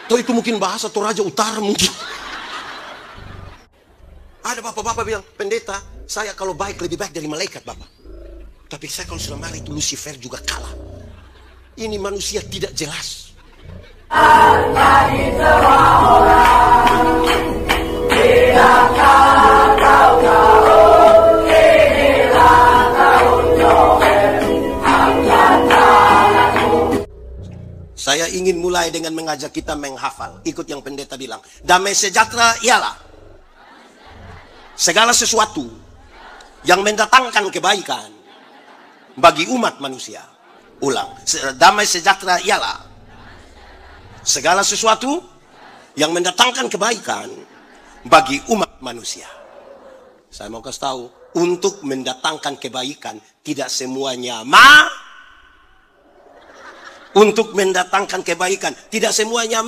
Atau itu mungkin bahasa Toraja Utara mungkin. Ada bapak-bapak bilang, pendeta, saya kalau baik lebih baik dari malaikat bapak. Tapi saya kalau sudah marah itu Lucifer juga kalah. Ini manusia tidak jelas. Saya ingin mulai dengan mengajak kita menghafal. Ikut yang pendeta bilang. Damai sejahtera ialah segala sesuatu yang mendatangkan kebaikan bagi umat manusia. Ulang. Damai sejahtera ialah segala sesuatu yang mendatangkan kebaikan bagi umat manusia. Saya mau kasih tahu, untuk mendatangkan kebaikan tidak semuanya untuk mendatangkan kebaikan tidak semuanya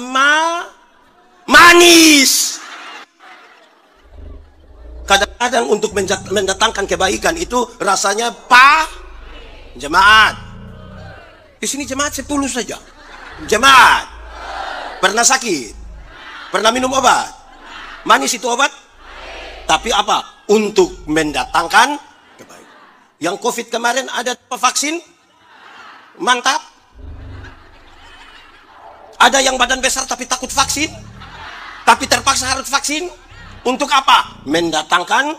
manis. Kadang-kadang untuk mendatangkan kebaikan itu rasanya jemaat. Di sini jemaat 10 saja. Jemaat pernah sakit? Pernah minum obat? Manis itu obat? Tapi apa? Untuk mendatangkan kebaikan. Yang COVID kemarin ada vaksin? Mantap. Ada yang badan besar tapi takut vaksin? Tapi terpaksa harus vaksin? Untuk apa? Mendatangkan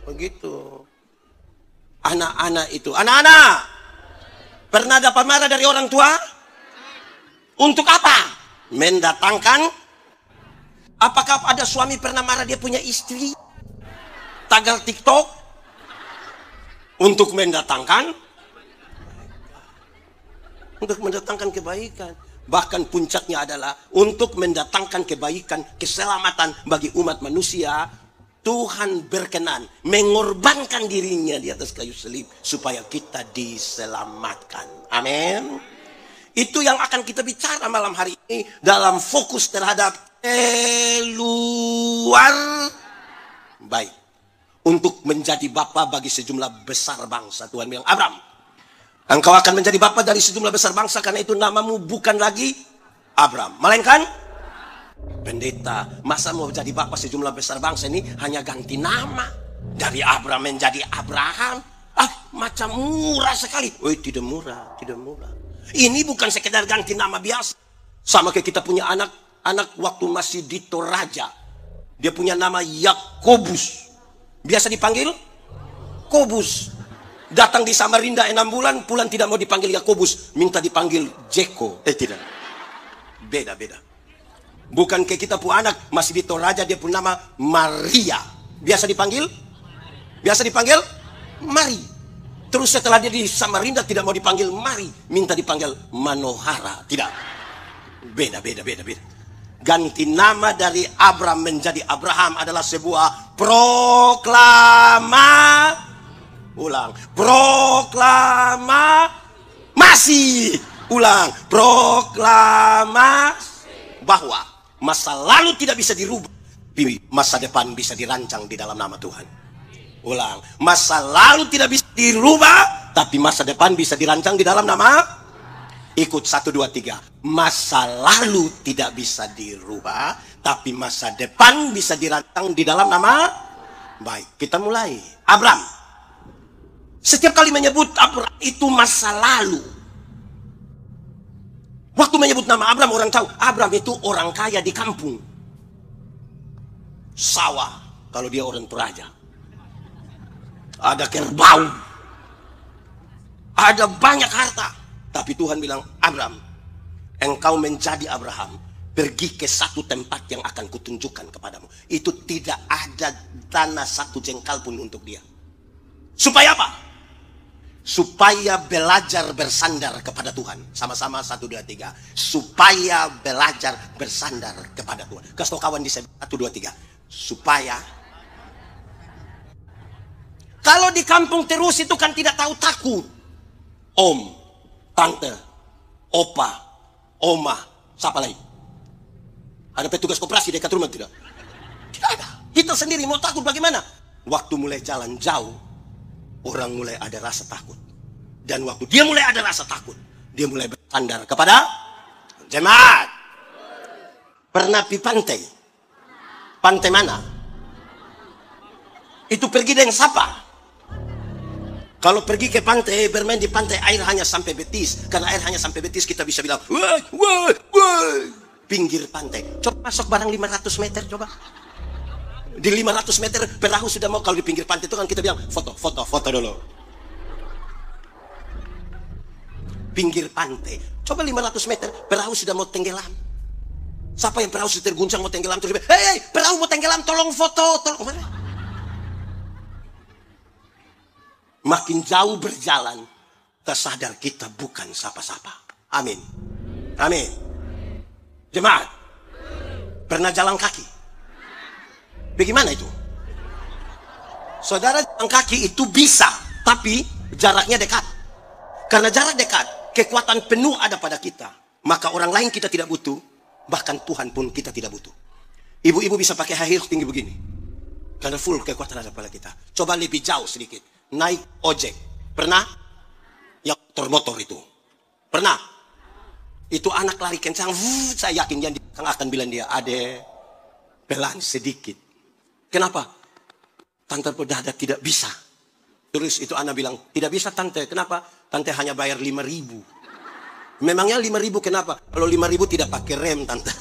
begitu. Anak-anak itu. Anak-anak, pernah dapat marah dari orang tua? Untuk apa? Mendatangkan. Apakah ada suami pernah marah dia punya istri? Tagar TikTok? Untuk mendatangkan kebaikan. Bahkan puncaknya adalah untuk mendatangkan kebaikan, keselamatan bagi umat manusia. Tuhan berkenan mengorbankan dirinya di atas kayu salib supaya kita diselamatkan. Amin. Itu yang akan kita bicara malam hari ini dalam fokus terhadap keluar baik. Untuk menjadi bapa bagi sejumlah besar bangsa. Tuhan bilang, Abraham, engkau akan menjadi bapa dari sejumlah besar bangsa, karena itu namamu bukan lagi Abraham, melainkan pendeta. Masa mau jadi bapa sejumlah besar bangsa ini hanya ganti nama dari Abraham menjadi Abraham? Macam murah sekali. Tidak murah, tidak murah. Ini bukan sekedar ganti nama biasa. Sama kayak kita punya anak waktu masih di Toraja. Dia punya nama Yakobus. Biasa dipanggil Kobus. Datang di Samarinda 6 bulan, pulang tidak mau dipanggil Yakobus, minta dipanggil Jeko. Tidak. Beda. Bukan kayak kita punya anak masih di Toraja, dia punya nama Maria. Biasa dipanggil Mari. Terus setelah dia di Samarinda tidak mau dipanggil Mari, minta dipanggil Manohara. Tidak. Beda. Ganti nama dari Abraham menjadi Abraham adalah sebuah proklamasi bahwa masa lalu tidak bisa dirubah, masa depan bisa dirancang di dalam nama Tuhan. Ulang, masa lalu tidak bisa dirubah, tapi masa depan bisa dirancang di dalam nama. Ikut 1, 2, 3. Masa lalu tidak bisa dirubah, tapi masa depan bisa dirancang di dalam nama. Baik, kita mulai. Abraham. Setiap kali menyebut Abraham itu masa lalu. Waktu menyebut nama Abraham, orang tahu Abraham itu orang kaya di kampung. Sawah, kalau dia orang Toraja. Ada kerbau. Ada banyak harta. Tapi Tuhan bilang, Abraham, engkau menjadi Abraham. Pergi ke satu tempat yang akan kutunjukkan kepadamu. Itu tidak ada tanah 1 jengkal pun untuk dia. Supaya apa? Supaya belajar bersandar kepada Tuhan. Sama-sama 1, 2, 3. Supaya belajar bersandar kepada Tuhan. Kasih tau kawan di 1, 2, 3. Supaya. Kalau di kampung terus itu kan tidak tahu takut. Om, tante, opa, oma, siapa lagi? Ada petugas koperasi dekat rumah tidak? Tidak ada. Kita sendiri mau takut bagaimana? Waktu mulai jalan jauh, orang mulai ada rasa takut. Dan waktu dia mulai ada rasa takut, dia mulai bersandar kepada jemaat. Pernah pi pantai? Pantai mana? Itu pergi dengan siapa? Kalau pergi ke pantai, bermain di pantai, air hanya sampai betis. Karena air hanya sampai betis, kita bisa bilang, wah, wah, wah. Pinggir pantai. Coba masuk barang 500 meter, coba. Di 500 meter, perahu sudah mau. Kalau di pinggir pantai itu kan kita bilang, foto, foto, foto dulu. Pinggir pantai. Coba 500 meter, perahu sudah mau tenggelam. Siapa yang perahu sudah terguncang mau tenggelam? Terus, hei, perahu mau tenggelam, tolong foto, tolong. Makin jauh berjalan, tersadar kita bukan siapa-siapa. Amin. Amin. Jemaat, pernah jalan kaki? Bagaimana itu? Saudara, jalan kaki itu bisa, tapi jaraknya dekat. Karena jarak dekat, kekuatan penuh ada pada kita. Maka orang lain kita tidak butuh, bahkan Tuhan pun kita tidak butuh. Ibu-ibu bisa pakai high heels tinggi begini. Karena full kekuatan ada pada kita. Coba lebih jauh sedikit. Naik ojek. Pernah? Yang motor itu. Pernah? Itu anak lari kencang. Saya yakin dia akan bilang dia, Ade, pelan sedikit. Kenapa? Tante berdada tidak bisa. Terus itu anak bilang, tidak bisa tante. Kenapa? Tante hanya bayar 5.000. Memangnya 5.000 kenapa? Kalau 5.000 tidak pakai rem tante.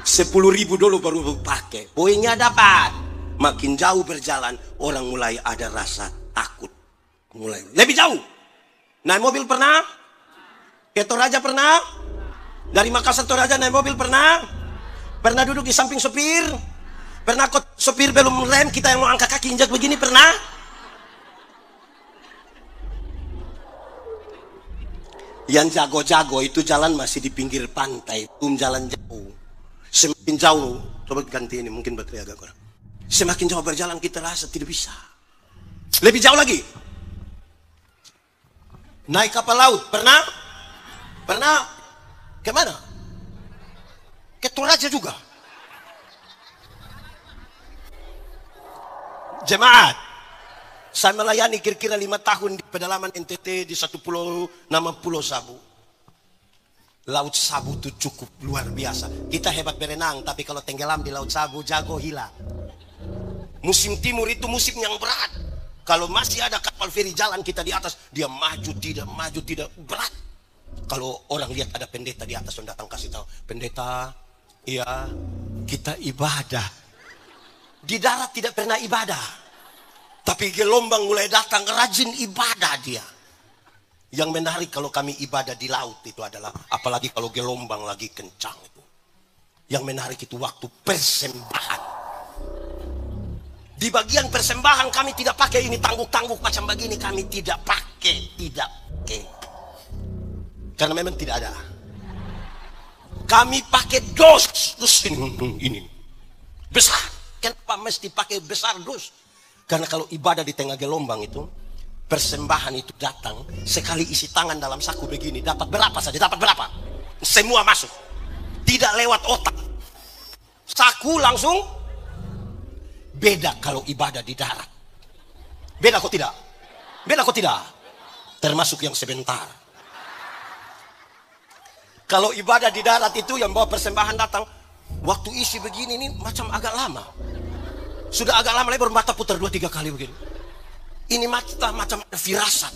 10.000 dulu baru pakai. Poinnya dapat. Makin jauh berjalan, orang mulai ada rasa takut. Mulai lebih jauh. Naik mobil pernah? Ke Toraja pernah? Dari Makassar Toraja naik mobil pernah? Pernah duduk di samping sopir? Pernah kok sopir belum rem, kita yang mau angkat kaki injak begini pernah? Yang jago-jago itu jalan masih di pinggir pantai, jalan jauh. Semakin jauh, coba ganti ini, mungkin baterai agak kurang. Semakin jauh berjalan kita rasa tidak bisa. Lebih jauh lagi. Naik kapal laut, pernah? Pernah? Kemana? Ke Toraja juga. Jemaat, saya melayani kira-kira 5 tahun di pedalaman NTT di satu pulau nama Pulau Sabu. Laut Sabu itu cukup luar biasa. Kita hebat berenang, tapi kalau tenggelam di Laut Sabu jago hilang. Musim timur itu musim yang berat. Kalau masih ada kapal feri jalan kita di atas, dia maju tidak berat. Kalau orang lihat ada pendeta di atas yang datang kasih tahu, pendeta, iya kita ibadah. Di darat tidak pernah ibadah, tapi gelombang mulai datang rajin ibadah dia. Yang menarik kalau kami ibadah di laut itu adalah, apalagi kalau gelombang lagi kencang itu. Yang menarik itu waktu persembahan. Di bagian persembahan kami tidak pakai ini tangguk-tangguk macam begini, kami tidak pakai. Karena memang tidak ada. Kami pakai dos ini besar. Kenapa mesti pakai besar dos? Karena kalau ibadah di tengah gelombang itu, persembahan itu datang, sekali isi tangan dalam saku begini, dapat berapa saja, dapat berapa? Semua masuk. Tidak lewat otak. Saku langsung. Beda kalau ibadah di darat. Beda kok tidak? Beda kok tidak? Termasuk yang sebentar. Kalau ibadah di darat itu yang bawa persembahan datang, waktu isi begini ini macam agak lama. Sudah agak lama lebar mata putar 2-3 kali begini. Ini mata macam ada firasat.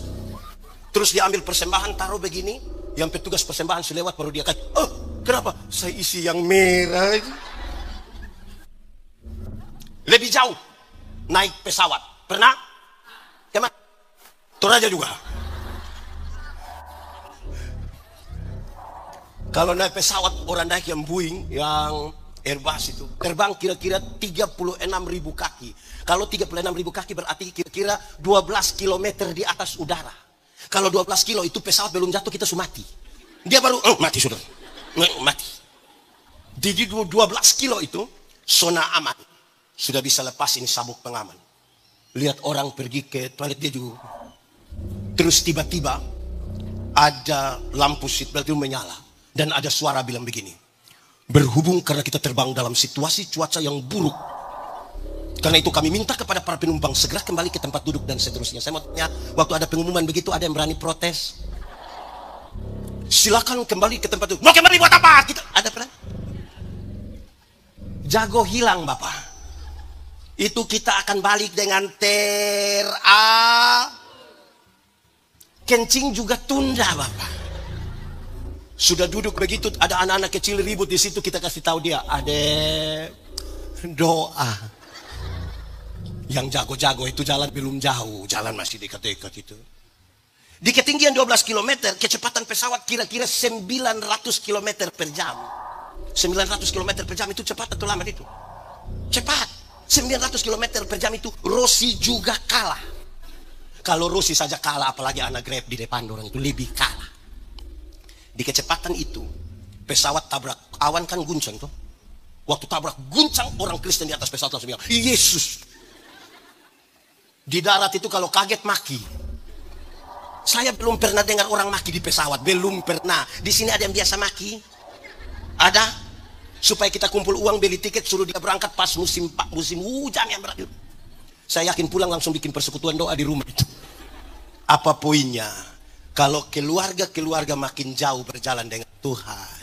Terus dia ambil persembahan taruh begini, yang petugas persembahan selewat baru dia kata, oh kenapa? Saya isi yang merah itu. Lebih jauh, naik pesawat. Pernah? Kemana? Toraja juga. Kalau naik pesawat, orang naik yang Boeing, yang Airbus itu, terbang kira-kira 36.000 kaki. Kalau 36.000 kaki berarti kira-kira 12 km di atas udara. Kalau 12 kilo itu pesawat belum jatuh, kita sudah mati. Dia baru, mati sudah. Mati. Di 12 kilo itu, zona aman. Sudah bisa lepas ini sabuk pengaman. Lihat orang pergi ke toilet dia juga. Terus tiba-tiba ada lampu seatbelt itu menyala. Dan ada suara bilang begini. Berhubung karena kita terbang dalam situasi cuaca yang buruk. Karena itu kami minta kepada para penumpang segera kembali ke tempat duduk dan seterusnya. Saya mau tanya, waktu ada pengumuman begitu ada yang berani protes? Silakan kembali ke tempat duduk. Mau kembali buat apa? Kita ada pernah? jago hilang Bapak. Itu kita akan balik dengan kencing juga tunda Bapak. Sudah duduk begitu, ada anak-anak kecil ribut di situ, kita kasih tahu dia, adek, doa. Yang jago-jago itu jalan belum jauh, jalan masih dekat-dekat itu. Di ketinggian 12 km, kecepatan pesawat kira-kira 900 km per jam. 900 km per jam itu cepat atau lambat itu? Cepat. 900 km per jam itu Rossi juga kalah. Kalau Rossi saja kalah, apalagi anak Grab di depan orang itu lebih kalah. Di kecepatan itu, pesawat tabrak awan kan guncang tuh. Waktu tabrak guncang, orang Kristen di atas pesawat langsung bilang, Yesus. Di darat itu kalau kaget maki. Saya belum pernah dengar orang maki di pesawat, belum pernah. Di sini ada yang biasa maki? Ada? Supaya kita kumpul uang beli tiket, suruh dia berangkat pas musim hujan yang berakhir. Saya yakin pulang langsung bikin persekutuan doa di rumah itu. Apa poinnya? Kalau keluarga makin jauh berjalan dengan Tuhan,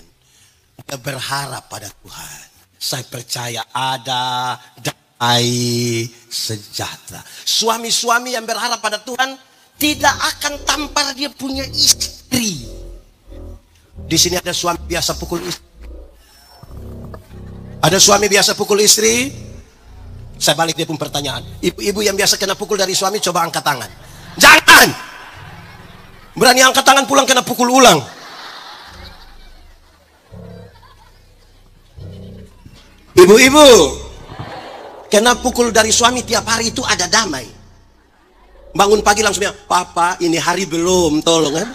dia berharap pada Tuhan. Saya percaya ada damai sejahtera. Suami-suami yang berharap pada Tuhan tidak akan tampar dia punya istri. Di sini ada suami biasa pukul istri. Ada suami biasa pukul istri. Saya balik dia pun pertanyaan. Ibu-ibu yang biasa kena pukul dari suami, coba angkat tangan. Jangan! Berani angkat tangan pulang kena pukul ulang. Ibu-ibu kena pukul dari suami tiap hari itu ada damai. Bangun pagi langsung bilang, Papa ini hari belum, tolong kan.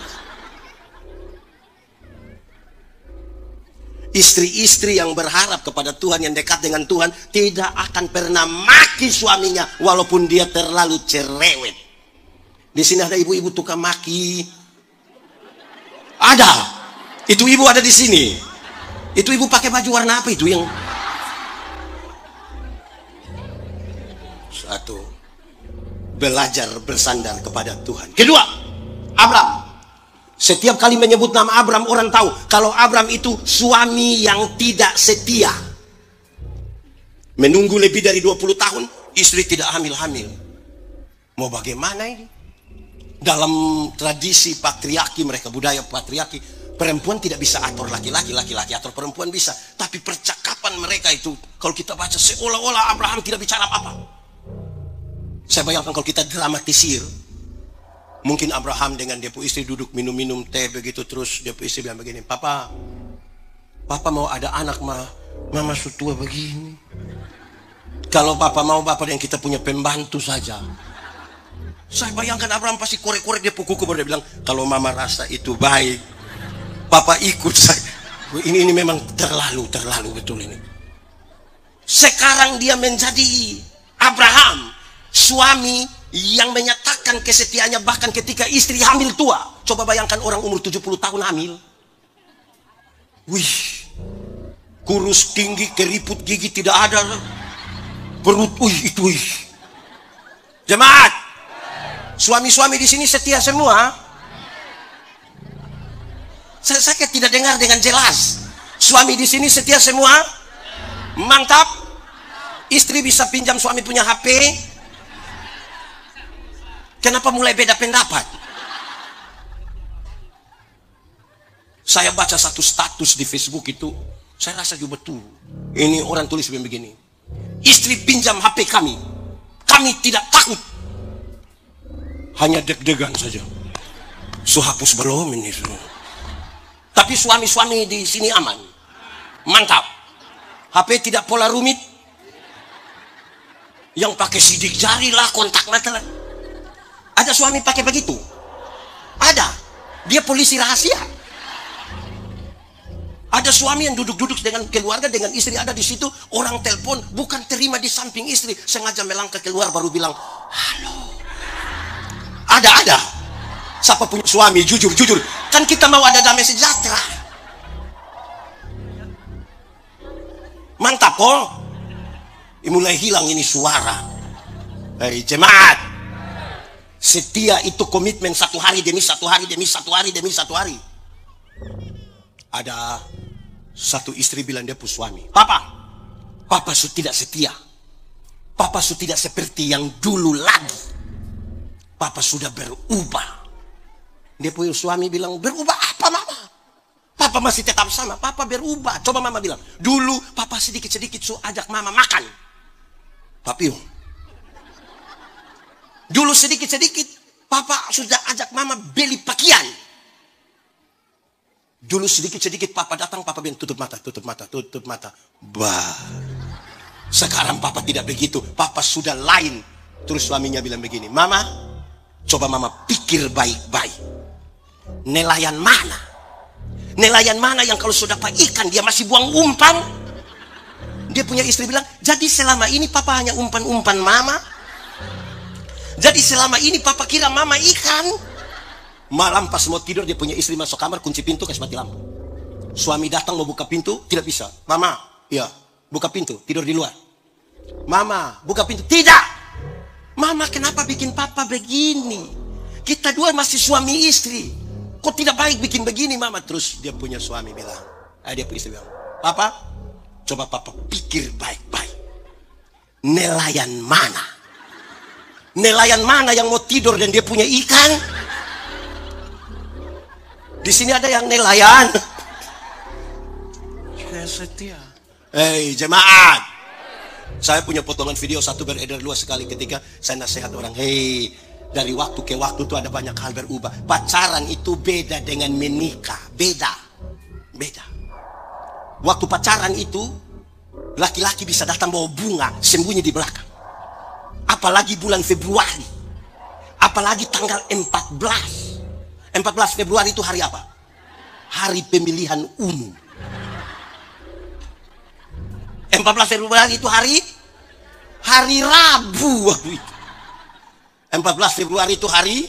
Istri-istri yang berharap kepada Tuhan, yang dekat dengan Tuhan, tidak akan pernah maki suaminya walaupun dia terlalu cerewet. Di sini ada ibu-ibu tukang maki. Ada. Itu ibu ada di sini. Itu ibu pakai baju warna apa itu yang? Satu, belajar bersandar kepada Tuhan. Kedua, Abraham. Setiap kali menyebut nama Abraham, orang tahu kalau Abraham itu suami yang tidak setia. Menunggu lebih dari 20 tahun, istri tidak hamil-hamil. Mau bagaimana ini? Dalam tradisi patriarki mereka, budaya patriarki, perempuan tidak bisa atur laki-laki, laki-laki atur perempuan bisa. Tapi percakapan mereka itu, kalau kita baca seolah-olah Abraham tidak bicara apa-apa. Saya bayangkan kalau kita dramatisir, mungkin Abraham dengan dia pun istri duduk minum-minum teh begitu, terus dia pun istri bilang begini, Papa mau ada anak mama sutua begini. Kalau Papa mau, Papa yang kita punya pembantu saja. Saya bayangkan Abraham pasti korek-korek dia pukul baru dia bilang, kalau mama rasa itu baik, Papa ikut saya. Ini memang terlalu betul ini. Sekarang dia menjadi Abraham, suami yang menyatakan kesetiaannya bahkan ketika istri hamil tua. Coba bayangkan orang umur 70 tahun hamil. Wih, kurus tinggi, keriput gigi tidak ada, perut, wih. Jemaat, suami-suami di sini setia semua. Saya tidak dengar dengan jelas. Suami di sini setia semua. Mantap. Istri bisa pinjam suami punya HP. Kenapa mulai beda pendapat? Saya baca satu status di Facebook itu, saya rasa juga betul. Ini orang tulis begini, istri pinjam HP kami tidak takut, hanya deg-degan saja. Hapus belum ini. Tapi suami-suami di sini aman, mantap. HP tidak pola rumit, yang pakai sidik jari lah, kontak mata lah. Ada suami pakai begitu? Ada. Dia polisi rahasia. Ada suami yang duduk-duduk dengan keluarga, dengan istri ada di situ, orang telepon bukan terima di samping istri, sengaja melangkah keluar baru bilang halo. Ada. Siapa punya suami jujur? Kan kita mau ada damai sejahtera. Mantap kok. Mulai hilang ini suara. Hei jemaat, setia itu komitmen satu hari demi satu hari demi satu hari demi satu hari. Ada satu istri bilang dia pun suami, Papa, Papa sudah tidak setia. Papa sudah tidak seperti yang dulu lagi. Papa sudah berubah. Dia punya suami bilang, berubah apa mama? Papa masih tetap sama. Papa berubah. Coba mama bilang, dulu papa sedikit-sedikit ajak mama makan. Tapi dulu sedikit-sedikit papa sudah ajak mama beli pakaian. Dulu sedikit-sedikit papa datang, papa bilang tutup mata, tutup mata, tutup mata. Bah. Sekarang papa tidak begitu. Papa sudah lain. Terus suaminya bilang begini, mama, coba mama pikir baik-baik. Nelayan mana? Nelayan mana yang kalau sudah dapat ikan dia masih buang umpan? Dia punya istri bilang, jadi selama ini papa hanya umpan-umpan mama? Jadi selama ini papa kira mama ikan? Malam pas mau tidur dia punya istri masuk kamar, kunci pintu, kasih mati lampu. Suami datang mau buka pintu, tidak bisa. Mama, ya, buka pintu, tidur di luar. Mama, buka pintu, tidak. Mama, kenapa bikin papa begini? Kita dua masih suami istri. Kok tidak baik bikin begini, mama? Terus dia punya suami bilang, dia punya istri bilang, papa, coba papa pikir baik-baik. Nelayan mana? Nelayan mana yang mau tidur dan dia punya ikan? Di sini ada yang nelayan. Saya setia. Hei jemaat, saya punya potongan video satu beredar luas sekali ketika saya nasihat orang. Hei, dari waktu ke waktu itu ada banyak hal berubah. Pacaran itu beda dengan menikah. Beda. Waktu pacaran itu laki-laki bisa datang bawa bunga sembunyi di belakang. Apalagi bulan Februari. Apalagi tanggal 14 Februari itu hari apa? Hari pemilihan umum. 14 Februari itu hari Rabu waktu itu. 14 Februari itu hari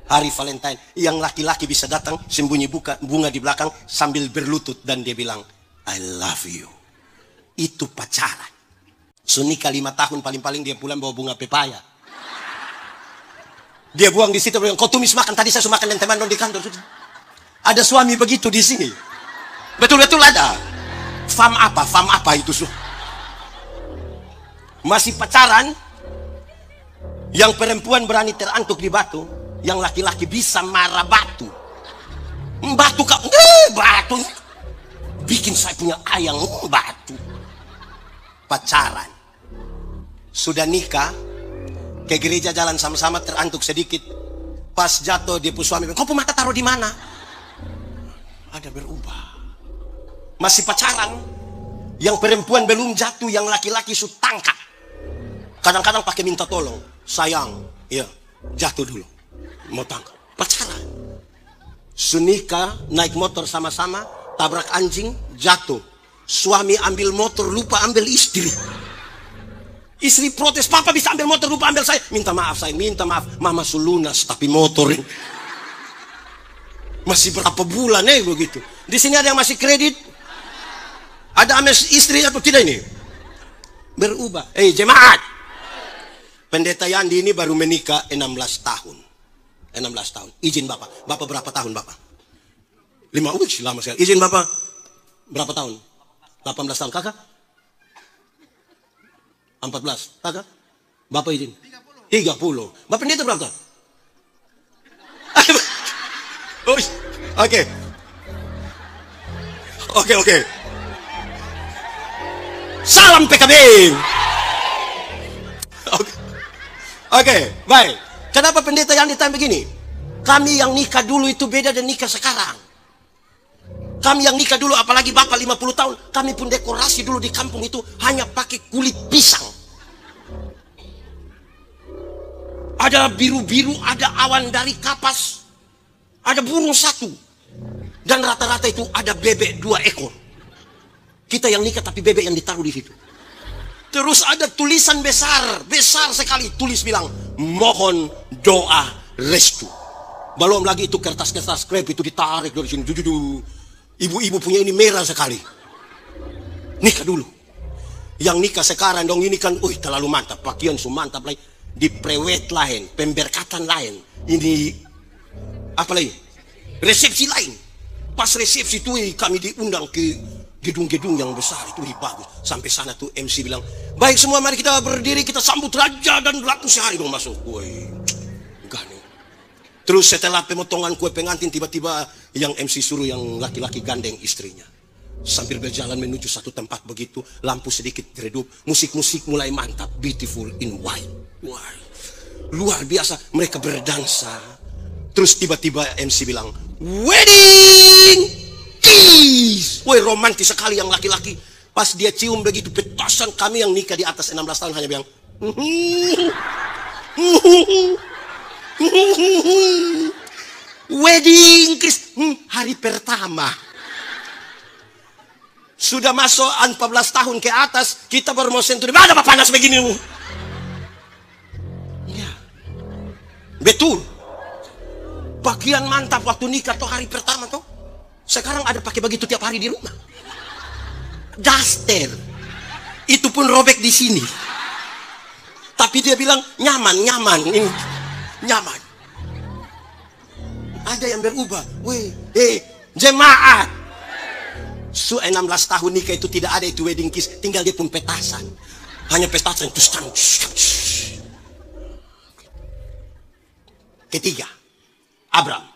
Valentine. Yang laki-laki bisa datang sembunyi bunga di belakang sambil berlutut dan dia bilang, I love you. Itu pacaran. Sunika 5 tahun paling-paling dia pulang bawa bunga pepaya. Dia buang di situ, bilang, kau tumis makan, tadi saya sudah makan dan teman di kantor. Ada suami begitu di sini. Betul-betul ada. Fam apa itu? Masih pacaran, yang perempuan berani terantuk di batu, yang laki-laki bisa marah batu. Batu. Bikin saya punya ayang batu. Pacaran. Sudah nikah, ke gereja jalan sama-sama terantuk sedikit. Pas jatuh dia pun suami, kau pun mata taruh di mana? Ada berubah. Masih pacaran, yang perempuan belum jatuh, yang laki-laki su tangkap. Kadang-kadang pakai minta tolong, sayang, ya jatuh dulu, mau tangkap. Pacaran. Sunika naik motor sama-sama, tabrak anjing, jatuh. Suami ambil motor, lupa ambil istri. Istri protes, papa bisa ambil motor, lupa ambil saya. Minta maaf sayang, minta maaf. Mama sulunas tapi motor ini. Masih berapa bulan begitu. Di sini ada yang masih kredit? Ada ambil istri atau tidak ini? Berubah. Jemaat. Pendeta Yandi ini baru menikah 16 tahun. 16 tahun. Izin Bapak. Bapak berapa tahun Bapak? 5 lama sekali. Izin Bapak berapa tahun? 18 tahun. Kakak? 14. Kakak? Bapak izin? 30. Bapak pendeta berapa tahun? Oke. Salam PKB. Oke, baik. Kenapa pendeta yang ditanya begini? Kami yang nikah dulu itu beda dan nikah sekarang. Kami yang nikah dulu, apalagi Bapak 50 tahun, kami pun dekorasi dulu di kampung itu hanya pakai kulit pisang. Ada biru-biru, ada awan dari kapas, ada burung 1. Dan rata-rata itu ada bebek 2 ekor. Kita yang nikah tapi bebek yang ditaruh di situ. Terus ada tulisan besar sekali, tulis bilang, mohon doa restu. Belum lagi itu kertas-kertas krep itu ditarik dari sini. Ibu-ibu punya ini merah sekali. Nikah dulu. Yang nikah sekarang dong ini kan, terlalu mantap. Pakaian su mantap lain. Diprewet lain, pemberkatan lain. Ini apa lagi? Resepsi lain. Pas resepsi itu kami diundang ke gedung-gedung yang besar itu bagus. Sampai sana tuh MC bilang, baik semua mari kita berdiri, kita sambut raja dan ratu sehari dong masuk. Woi, enggak nih. Terus setelah pemotongan kue pengantin, tiba-tiba yang MC suruh yang laki-laki gandeng istrinya. Sambil berjalan menuju satu tempat begitu, lampu sedikit redup, musik-musik mulai mantap, beautiful in white. Wah, luar biasa, mereka berdansa. Terus tiba-tiba MC bilang, wedding kiss. Woi, romantis sekali yang laki-laki. Pas dia cium begitu petasan, kami yang nikah di atas 16 tahun hanya bilang, wedding kiss. Hari pertama. Sudah masuk 14 tahun ke atas, kita baru mau sentuh. Ada apa panas begini? Ya, betul. Bagian mantap waktu nikah tuh hari pertama tuh. Sekarang ada pakai begitu tiap hari di rumah. Daster. Itu pun robek di sini. Tapi dia bilang nyaman. Ini nyaman. Ada yang berubah. Jemaat. 16 tahun nikah itu tidak ada itu wedding kiss, tinggal dia pun petasan. Hanya petasan itu. Ketiga, Abram.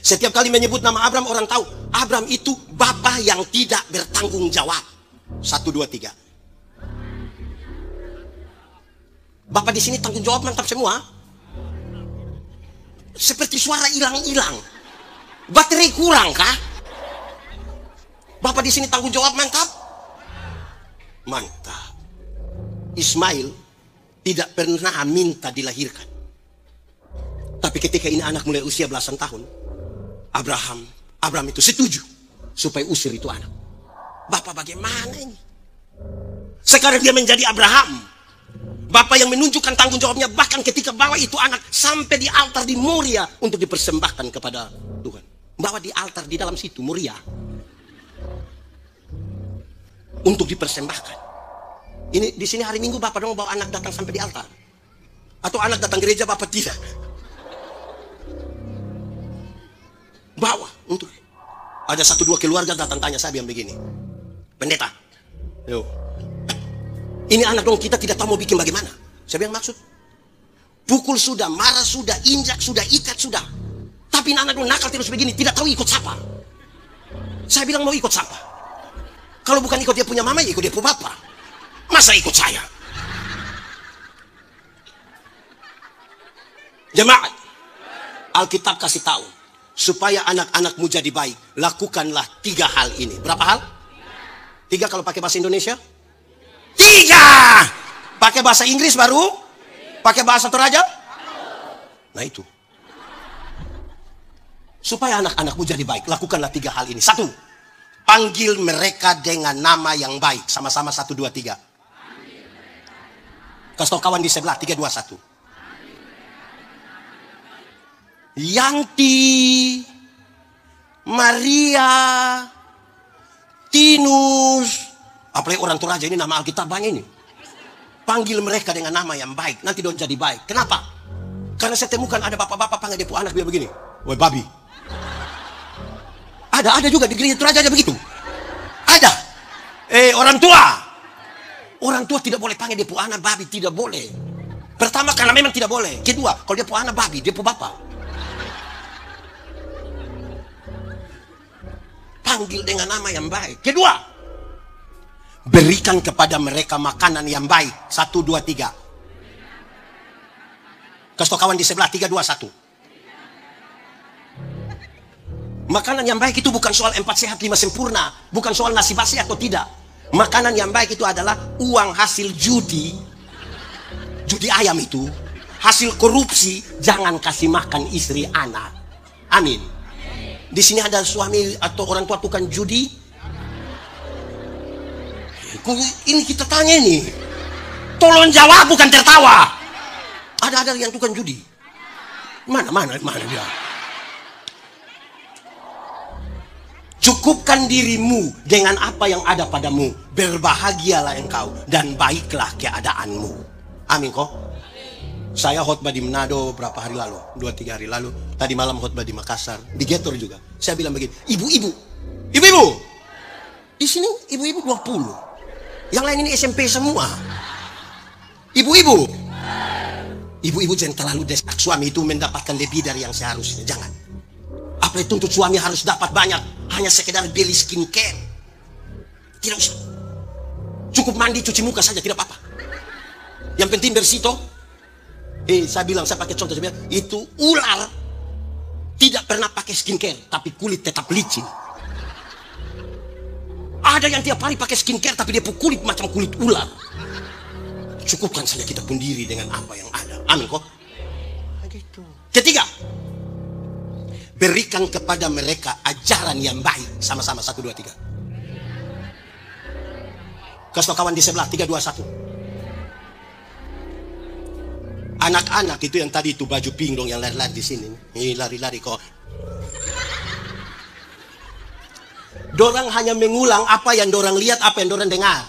Setiap kali menyebut nama Abram, orang tahu Abram itu bapa yang tidak bertanggung jawab. 1, 2, 3. Bapak di sini tanggung jawab mantap semua. Seperti suara hilang-hilang. Baterai kurang kah? Bapak di sini tanggung jawab mantap. Mantap. Ismail tidak pernah minta dilahirkan. Tapi ketika ini anak mulai usia belasan tahun, Abraham itu setuju supaya usir itu anak. Bapak bagaimana ini? Sekarang dia menjadi Abraham. Bapak yang menunjukkan tanggung jawabnya bahkan ketika bawa itu anak sampai di altar di Moria untuk dipersembahkan kepada Tuhan. Bawa di altar di dalam situ Moria. Untuk dipersembahkan. Ini di sini hari Minggu Bapak dong bawa anak datang sampai di altar. Atau anak datang gereja Bapak tidak. Bawa untuk. Ada 1-2 keluarga datang tanya saya bilang begini. Pendeta. Yo. Ini anak dong kita tidak tahu mau bikin bagaimana. Saya bilang maksud. Pukul sudah, marah sudah, injak sudah, ikat sudah. Tapi anak dong nakal terus begini, tidak tahu ikut siapa. Saya bilang mau ikut siapa. Kalau bukan ikut dia punya mama, ikut dia punya bapak. Masa ikut saya? Jemaat, Alkitab kasih tahu, supaya anak-anakmu jadi baik, lakukanlah 3 hal ini. Berapa hal? 3 kalau pakai bahasa Indonesia? 3. Pakai bahasa Inggris baru? Pakai bahasa Toraja? Nah itu. Supaya anak-anakmu jadi baik, lakukanlah 3 hal ini. 1. Panggil mereka dengan nama yang baik. Sama-sama 1, 2, 3. Kasih tau kawan di sebelah. 3, 2, 1. Yanti, Maria, Tinus. Apalagi orang Toraja ini nama Alkitab banyak ini. Panggil mereka dengan nama yang baik. Nanti dong jadi baik. Kenapa? Karena saya temukan ada bapak-bapak panggil dia anak dia begini. Woi babi. Ada juga di gereja Toraja aja begitu. Ada. Orang tua. Orang tua tidak boleh panggil dia pu anak babi, tidak boleh. Pertama karena memang tidak boleh. Kedua, kalau dia pu anak babi, dia pu bapak. Panggil dengan nama yang baik. Kedua, berikan kepada mereka makanan yang baik. 1, 2, 3. Kasih tau kawan di sebelah. 3, 2, 1. Makanan yang baik itu bukan soal 4 sehat 5 sempurna. Bukan soal nasi basi atau tidak. Makanan yang baik itu adalah uang hasil judi. Judi ayam itu. Hasil korupsi. Jangan kasih makan istri anak. Amin. Di sini ada suami atau orang tua tukang judi. Ini kita tanya nih. Tolong jawab bukan tertawa. Ada yang tukang judi. Mana dia? Cukupkan dirimu dengan apa yang ada padamu. Berbahagialah engkau dan baiklah keadaanmu. Amin kok. Saya khotbah di Manado berapa hari lalu, 2-3 hari lalu. Tadi malam khotbah di Makassar, di Getor juga. Saya bilang begini, ibu-ibu, Di sini ibu-ibu 20. Yang lain ini SMP semua. Ibu-ibu. Ibu-ibu jangan terlalu desak suami itu mendapatkan lebih dari yang seharusnya. Jangan. Apa itu tuntut suami harus dapat banyak. Hanya sekedar beli skincare. Tidak usah. Cukup mandi, cuci muka saja, tidak apa-apa. Yang penting bersih toh. Saya bilang, saya pakai contoh, saya bilang, itu ular tidak pernah pakai skincare, tapi kulit tetap licin. Ada yang tiap hari pakai skincare, tapi dia kulit macam kulit ular. Cukupkan saja kita pun diri dengan apa yang ada. Amin kok. Gitu. Ketiga, berikan kepada mereka ajaran yang baik. Sama-sama, 1, 2, 3. Kasih kawan di sebelah, 3, 2, 1. Anak-anak itu yang tadi itu baju pink dong yang lari-lari di sini. Ini lari-lari kok. Dorang hanya mengulang apa yang dorang lihat, apa yang dorang dengar.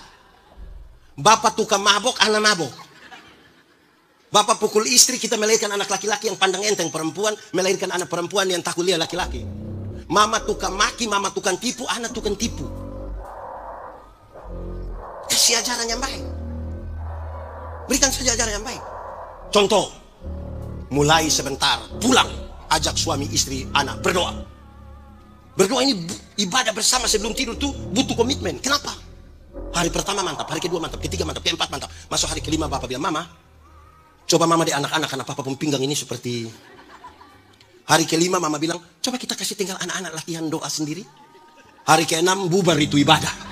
Bapak tukang mabok, anak mabok. Bapak pukul istri, kita melahirkan anak laki-laki yang pandang enteng. Perempuan melahirkan anak perempuan yang takut lihat laki-laki. Mama tukang maki, mama tukang tipu, anak tukang tipu. Kasih ajaran yang baik. Berikan saja ajaran yang baik. Contoh, mulai sebentar, pulang, ajak suami, istri, anak, berdoa. Berdoa ini ibadah bersama sebelum tidur tuh butuh komitmen. Kenapa? Hari pertama mantap, hari kedua mantap, ketiga mantap, keempat mantap. Masuk hari kelima bapak bilang, mama, coba mama deh anak-anak, karena papa pun pinggang ini seperti. Hari kelima mama bilang, coba kita kasih tinggal anak-anak latihan doa sendiri. Hari keenam bubar itu ibadah.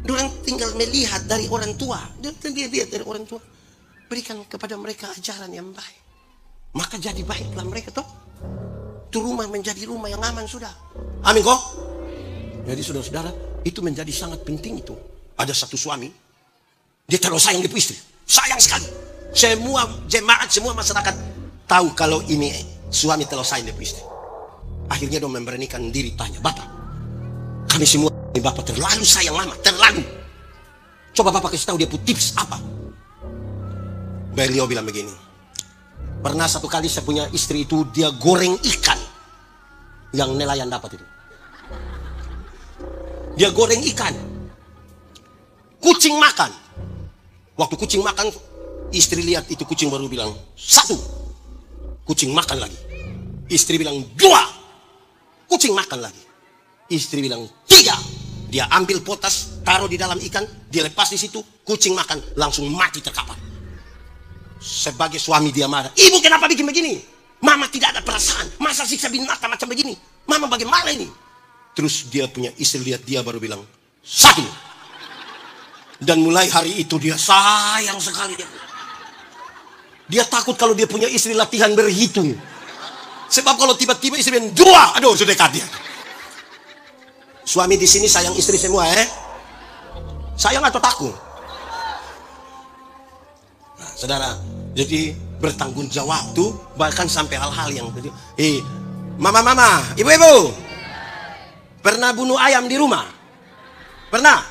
Dorang tinggal melihat dari orang tua. Dia lihat dari orang tua. Berikan kepada mereka ajaran yang baik. Maka jadi baiklah mereka toh. Itu rumah menjadi rumah yang aman sudah. Amin kok. Jadi saudara-saudara, itu menjadi sangat penting itu. Ada satu suami, dia terlalu sayang dengan istri. Sayang sekali. Semua jemaat, semua masyarakat tahu kalau ini suami terlalu sayang dengan istri. Akhirnya dia memberanikan diri tanya, Bapak, kami semua ini Bapak terlalu sayang mama, terlalu. Coba Bapak kasih tahu dia pun tips apa. Beliau bilang begini, pernah satu kali saya punya istri itu dia goreng ikan yang nelayan dapat itu. Dia goreng ikan, kucing makan. Waktu kucing makan, istri lihat itu kucing baru bilang 1, kucing makan lagi. Istri bilang 2, kucing makan lagi. Istri bilang 3. Dia ambil potas, taruh di dalam ikan, dia lepas di situ, kucing makan, langsung mati terkapar. Sebagai suami dia marah, ibu kenapa bikin begini? Mama tidak ada perasaan, masa siksa binatang macam begini? Mama bagaimana ini? Terus dia punya istri lihat dia baru bilang 1. Dan mulai hari itu dia sayang sekali dia. Dia takut kalau dia punya istri latihan berhitung. Sebab kalau tiba-tiba istri bilang 2, aduh sudah dekat dia. Suami di sini sayang istri semua, sayang atau takut? Nah, saudara, jadi bertanggung jawab tuh bahkan sampai hal-hal yang mama, ibu-ibu, pernah bunuh ayam di rumah? Pernah?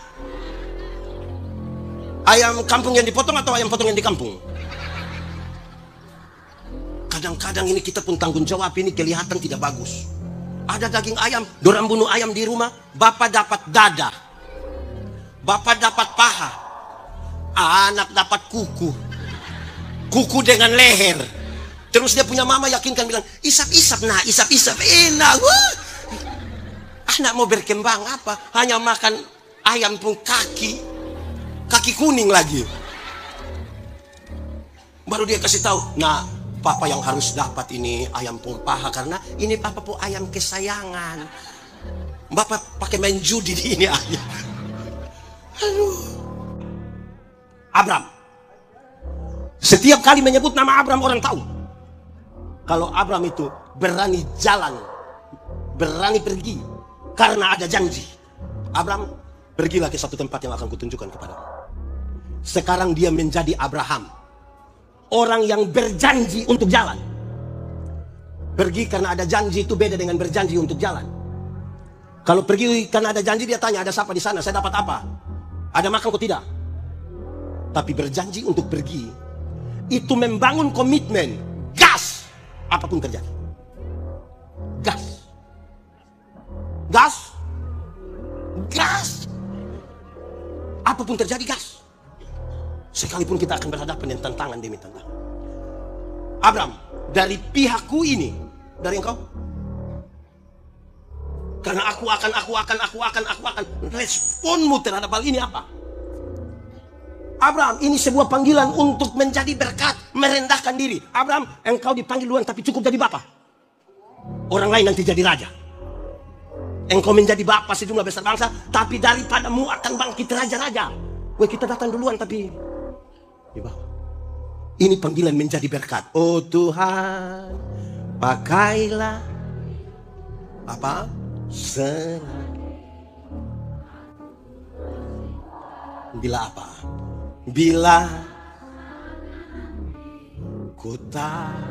Ayam kampung yang dipotong atau ayam potong yang di kampung? Kadang-kadang ini kita pun tanggung jawab ini kelihatan tidak bagus. Ada daging ayam, dorang bunuh ayam di rumah, bapak dapat dada, bapak dapat paha, anak dapat kuku, kuku dengan leher. Terus dia punya mama yakinkan bilang, isap-isap nah, isap-isap, enak. Anak mau berkembang apa? Hanya makan ayam pun kaki kuning lagi. Baru dia kasih tahu, nah papa yang harus dapat ini ayam pun paha karena ini papa pun ayam kesayangan. Bapak pakai main judi di ini ayam. Aduh. Abram. Setiap kali menyebut nama Abram orang tahu. Kalau Abram itu berani jalan, berani pergi karena ada janji. Abram, pergilah ke satu tempat yang akan kutunjukkan kepadamu. Sekarang dia menjadi Abraham. Orang yang berjanji untuk jalan. Pergi karena ada janji itu beda dengan berjanji untuk jalan. Kalau pergi karena ada janji dia tanya ada siapa di sana, saya dapat apa? Ada makan kok tidak? Tapi berjanji untuk pergi itu membangun komitmen, gas apapun terjadi. Gas. Gas. Apapun terjadi, gas. Sekalipun kita akan berhadapan dengan tantangan demi tantangan. Abraham, dari pihakku ini, dari engkau. Karena aku akan. Responmu terhadap hal ini apa? Abraham, ini sebuah panggilan untuk menjadi berkat, merendahkan diri. Abraham, engkau dipanggil duluan tapi cukup jadi bapa. Orang lain nanti jadi raja. Engkau menjadi bapa sejumlah besar bangsa, tapi daripadamu akan bangkit raja-raja. Kita datang duluan tapi di bawah. Ini panggilan menjadi berkat. Oh Tuhan, pakailah apa? Serah. Bila apa? Bila ku tahu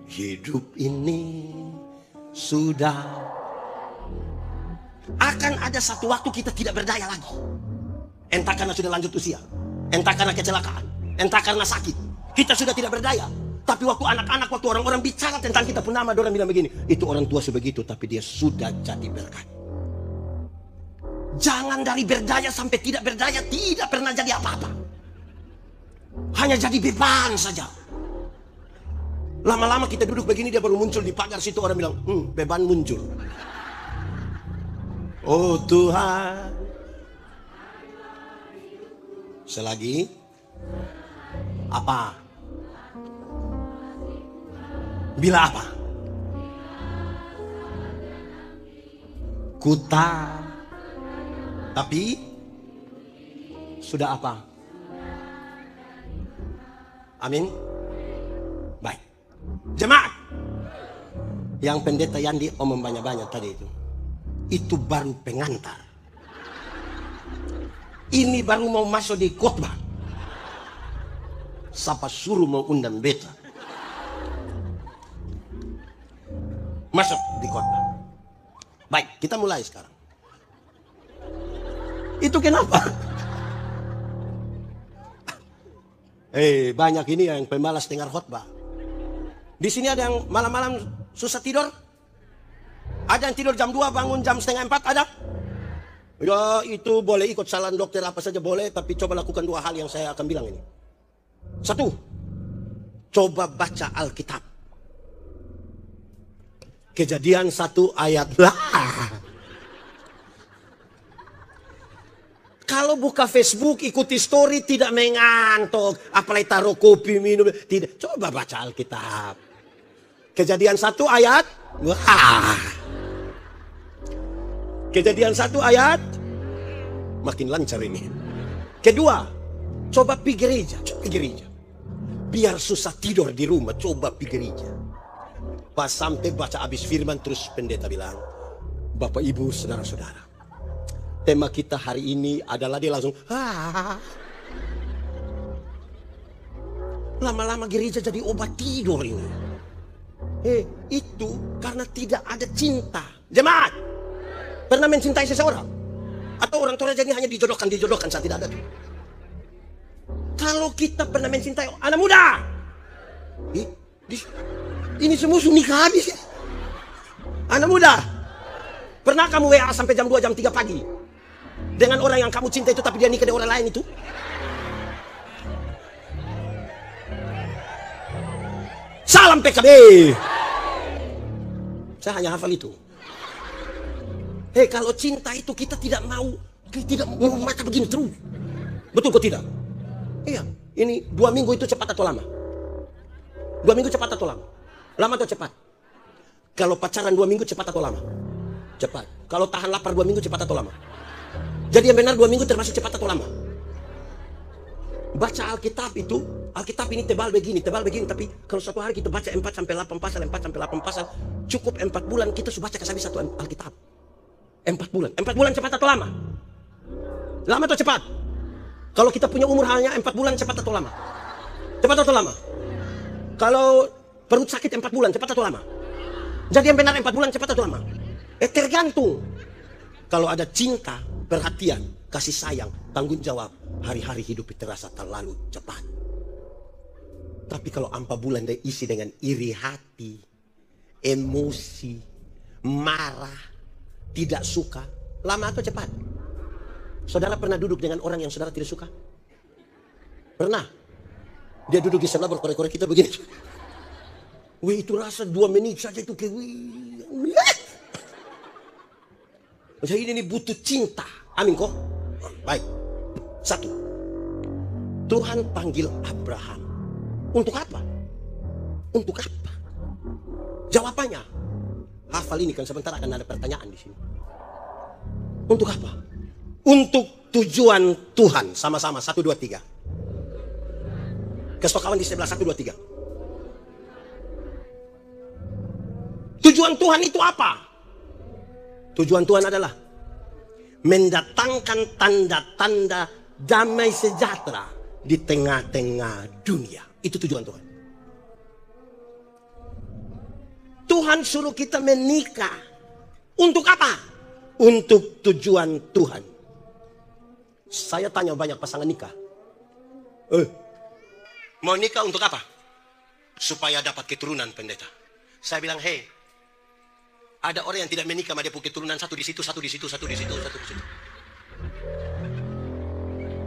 hidup ini sudah, akan ada satu waktu kita tidak berdaya lagi. Entah karena sudah lanjut usia, entah karena kecelakaan, entah karena sakit. Kita sudah tidak berdaya. Tapi waktu anak-anak, waktu orang-orang bicara tentang kita pun nama, orang bilang begini, itu orang tua sebegitu, tapi dia sudah jadi berkat. Jangan dari berdaya sampai tidak berdaya, tidak pernah jadi apa-apa. Hanya jadi beban saja. Lama-lama kita duduk begini, dia baru muncul di pagar situ, orang bilang, beban muncul. Oh Tuhan. Selagi apa? Bila apa? Kuta. Tapi sudah apa? Amin. Baik. Jemaat. Yang pendeta Yandi omong banyak-banyak tadi itu baru pengantar. Ini baru mau masuk di khotbah. Siapa suruh mau undang beta? Masuk di khotbah. Baik, kita mulai sekarang. Itu kenapa? Banyak ini yang pemalas dengar khotbah. Di sini ada yang malam-malam susah tidur? Ada yang tidur jam 2 bangun jam setengah 4, ada? Ya itu boleh ikut saran dokter apa saja boleh, tapi coba lakukan 2 hal yang saya akan bilang ini. 1, coba baca Alkitab. Kejadian 1 ayat lah. Kalau buka Facebook, ikuti story, tidak mengantuk. Apalagi taruh kopi, minum. Tidak. Coba baca Alkitab. Kejadian 1 ayat. Wah. Kejadian 1 ayat. Makin lancar ini. Kedua, coba pergi gereja. Coba pergi gereja. Biar susah tidur di rumah, coba pergi gereja. Pas sampai baca habis firman, terus pendeta bilang, Bapak Ibu, saudara-saudara, tema kita hari ini adalah, dia langsung lama-lama gereja jadi obat tidur ini. Itu karena tidak ada cinta. Jemaat, pernah mencintai seseorang? Atau orang tua jadi hanya dijodohkan saat tidak ada tuh. Kalau kita pernah mencintai anak muda, ini semua nikah habis. Anak muda, pernah kamu WA sampai jam 2, jam 3 pagi dengan orang yang kamu cinta itu, tapi dia nikah dengan orang lain itu? Salam PKB. Saya hanya hafal itu. Kalau cinta itu kita tidak mau mata begini terus. Betul kok tidak? Iya, ini 2 minggu itu cepat atau lama? 2 minggu cepat atau lama? Lama atau cepat? Kalau pacaran 2 minggu cepat atau lama? Cepat. Kalau tahan lapar 2 minggu cepat atau lama? Jadi yang benar 2 minggu termasuk cepat atau lama? Baca Alkitab itu, Alkitab ini tebal begini, tapi kalau satu hari kita baca 4-8 pasal, 4-8 pasal, cukup 4 bulan kita sudah baca habis satu Alkitab. 4 bulan. 4 bulan cepat atau lama? Lama atau cepat? Kalau kita punya umur hanya 4 bulan, cepat atau lama? Cepat atau lama? Kalau perut sakit 4 bulan, cepat atau lama? Jadi yang benar 4 bulan, cepat atau lama? Tergantung. Kalau ada cinta, perhatian, kasih sayang, tanggung jawab, hari-hari hidup terasa terlalu cepat. Tapi kalau 4 bulan dia isi dengan iri hati, emosi, marah, tidak suka, Lama atau cepat? Saudara pernah duduk dengan orang yang saudara tidak suka? Pernah? Dia duduk di sebelah berkorek-korek kita begini. Wih, itu rasa 2 menit saja itu kayak jadi ini butuh cinta. Amin kok? Baik. 1. Tuhan panggil Abraham. Untuk apa? Untuk apa? Jawabannya. Hafal ini kan sebentar akan ada pertanyaan di sini. Untuk apa? Untuk tujuan Tuhan. Sama-sama. 1, 2, 3. Kasih kawan di sebelah 1, 2, 3. Tujuan Tuhan itu apa? Tujuan Tuhan adalah mendatangkan tanda-tanda damai sejahtera di tengah-tengah dunia. Itu tujuan Tuhan. Tuhan suruh kita menikah. Untuk apa? Untuk tujuan Tuhan. Saya tanya banyak pasangan nikah. Mau nikah untuk apa? Supaya dapat keturunan, pendeta. Saya bilang, hei, ada orang yang tidak menikah, dia punya keturunan satu di situ, satu di situ, satu di situ, satu di situ.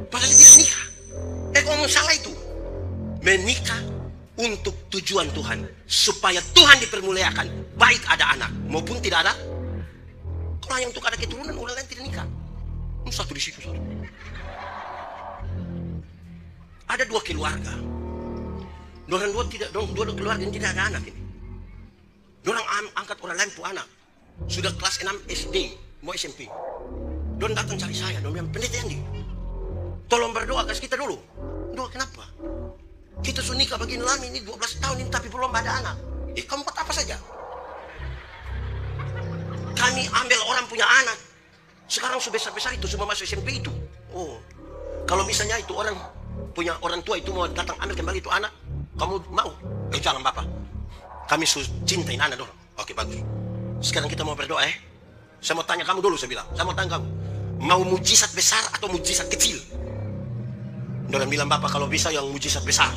Padahal dia tidak nikah. Kalau salah itu. Menikah untuk tujuan Tuhan. Supaya Tuhan dipermuliakan. Baik ada anak maupun tidak ada. Kalau yang untuk ada keturunan, orang lain tidak nikah. Satu di situ, satu. Ada 2 keluarga. Dua keluarga yang tidak ada anak ini. Dorang angkat orang lain punya anak. Sudah kelas 6 SD, mau SMP. Dorang datang cari saya, dorang bilang, pendeta Yandi, tolong berdoa kasih kita dulu. Doa kenapa? Kita sudah nikah begini lama ini 12 tahun ini tapi belum ada anak. Kamu buat apa saja? Kami ambil orang punya anak. Sekarang sudah besar-besar itu, semua masuk SMP itu. Oh, kalau misalnya itu orang punya orang tua itu mau datang ambil kembali itu anak, kamu mau? Jangan bapak. Kami cintain anak dulu. Oke, bagus. Sekarang kita mau berdoa ya. Saya mau tanya kamu dulu, saya bilang. Saya mau tanya kamu. Mau mujizat besar atau mujizat kecil? Orang bilang, bapak kalau bisa yang mujizat besar.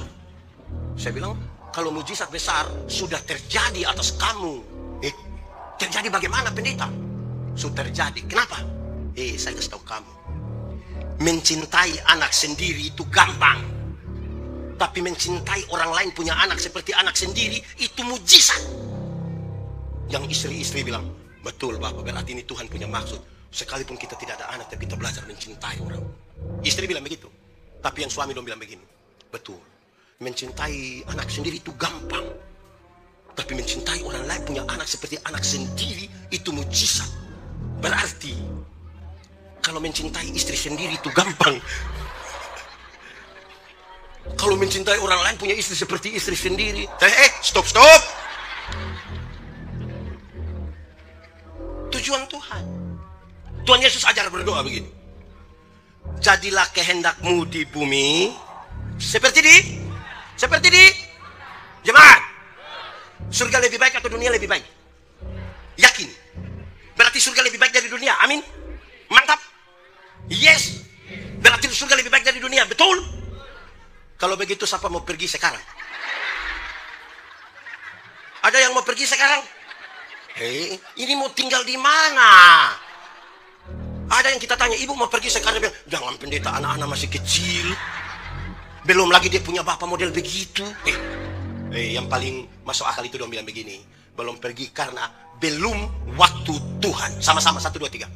Saya bilang, kalau mujizat besar sudah terjadi atas kamu. Terjadi bagaimana pendeta? Sudah terjadi. Kenapa? Saya kasih tahu kamu. Mencintai anak sendiri itu gampang. Tapi mencintai orang lain punya anak seperti anak sendiri itu mujizat. Yang istri-istri bilang, betul bapak, berarti ini Tuhan punya maksud. Sekalipun kita tidak ada anak, tapi kita belajar mencintai orang. Istri bilang begitu. Tapi yang suami dong bilang begini, betul. Mencintai anak sendiri itu gampang. Tapi mencintai orang lain punya anak seperti anak sendiri itu mujizat. Berarti kalau mencintai istri sendiri itu gampang. Kalau mencintai orang lain punya istri seperti istri sendiri. Stop. Tujuan Tuhan. Tuhan Yesus ajar berdoa begini. Jadilah kehendakmu di bumi seperti di jemaat. Surga lebih baik atau dunia lebih baik? Yakin? Berarti surga lebih baik dari dunia. Amin. Mantap. Yes. Berarti surga lebih baik dari dunia. Betul. Kalau begitu siapa mau pergi sekarang? Ada yang mau pergi sekarang? Ini mau tinggal di mana? Ada yang kita tanya, ibu mau pergi sekarang? Bilang, jangan pendeta, anak-anak masih kecil. Belum lagi dia punya bapak model begitu. Yang paling masuk akal itu dong bilang begini. Belum pergi karena belum waktu Tuhan. Sama-sama, 1, 2, 3.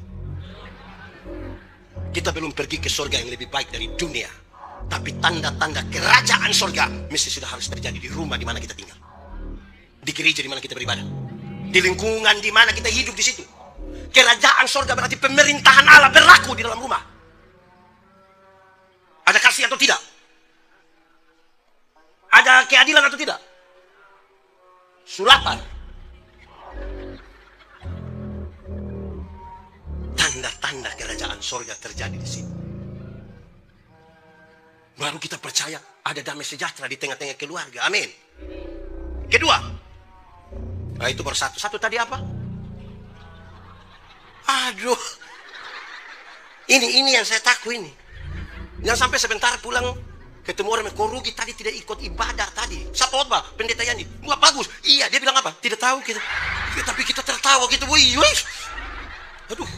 Kita belum pergi ke surga yang lebih baik dari dunia. Tapi tanda-tanda kerajaan surga mesti sudah harus terjadi di rumah di mana kita tinggal. Di gereja di mana kita beribadah. Di lingkungan di mana kita hidup di situ. Kerajaan surga berarti pemerintahan Allah berlaku di dalam rumah. Ada kasih atau tidak? Ada keadilan atau tidak? Surapan. Tanda-tanda kerajaan surga terjadi di sini. Baru kita percaya ada damai sejahtera di tengah-tengah keluarga. Amin. Kedua. Itu baru satu. Satu tadi apa? Aduh. Ini yang saya takut ini. Jangan sampai sebentar pulang ketemu orang yang rugi tadi tidak ikut ibadah tadi. Siapa khotbah? Pendeta Yani. Wah bagus. Iya, dia bilang apa? Tidak tahu kita. Tapi kita tertawa gitu. Wih. Aduh.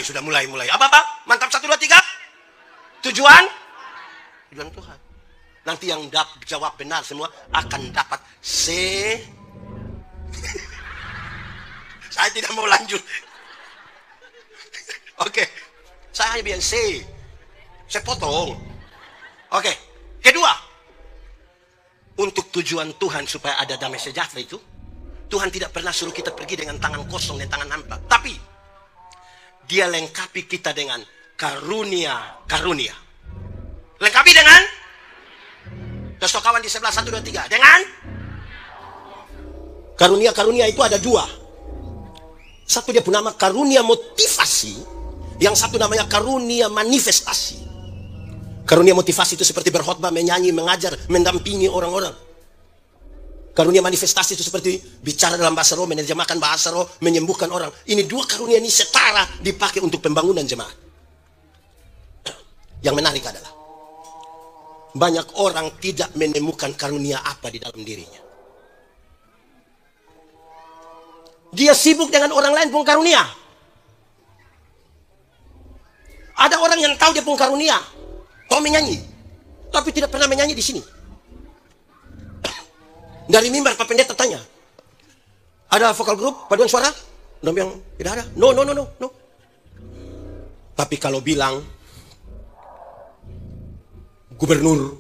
Sudah mulai. Apa? Mantap, 1, 2, 3. Tujuan Tuhan. Nanti yang jawab benar semua akan dapat C. Saya tidak mau lanjut. Oke. Saya hanya bilang C. Saya potong. Oke. Kedua. Untuk tujuan Tuhan supaya ada damai sejahtera itu, Tuhan tidak pernah suruh kita pergi dengan tangan kosong dan tangan hampa. Tapi Dia lengkapi kita dengan karunia. Lengkapi dengan? Kasih kawan di sebelah, 1, 2, 3. Dengan? Karunia itu ada 2. Satu dia punya nama karunia motivasi. Yang satu namanya karunia manifestasi. Karunia motivasi itu seperti berkhotbah, menyanyi, mengajar, mendampingi orang-orang. Karunia manifestasi itu seperti bicara dalam bahasa roh, menerjemahkan bahasa roh, menyembuhkan orang. Ini 2 karunia ini setara dipakai untuk pembangunan jemaat. Yang menarik adalah banyak orang tidak menemukan karunia apa di dalam dirinya. Dia sibuk dengan orang lain pun karunia. Ada orang yang tahu dia pun karunia, kau menyanyi, tapi tidak pernah menyanyi di sini. Dari mimbar Pak Pendeta tanya, ada vokal grup paduan suara? Dia bilang tidak ada. No. Tapi kalau bilang Gubernur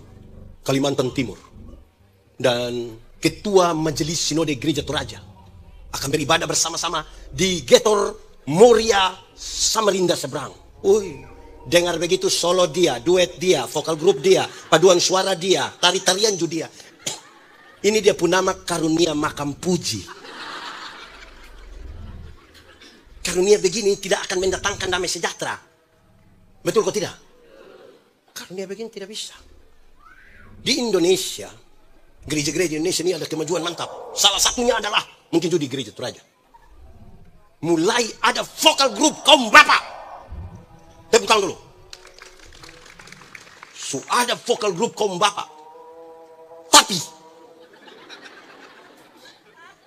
Kalimantan Timur dan Ketua Majelis Sinode Gereja Toraja akan beribadah bersama-sama di Getor Moria Samarinda seberang. Dengar begitu, solo dia, duet dia, vokal grup dia, paduan suara dia, tari-tarian juga dia. Ini dia pun nama karunia makam puji. Karunia begini tidak akan mendatangkan damai sejahtera. Betul kok tidak? Karunia begini tidak bisa. Di Indonesia, gereja-gereja Indonesia ini ada kemajuan mantap. Salah satunya adalah mungkin juga di gereja Toraja. Mulai ada vokal grup kaum bapak. Tepuk tangan dulu. Ada vokal grup kaum bapak. Tapi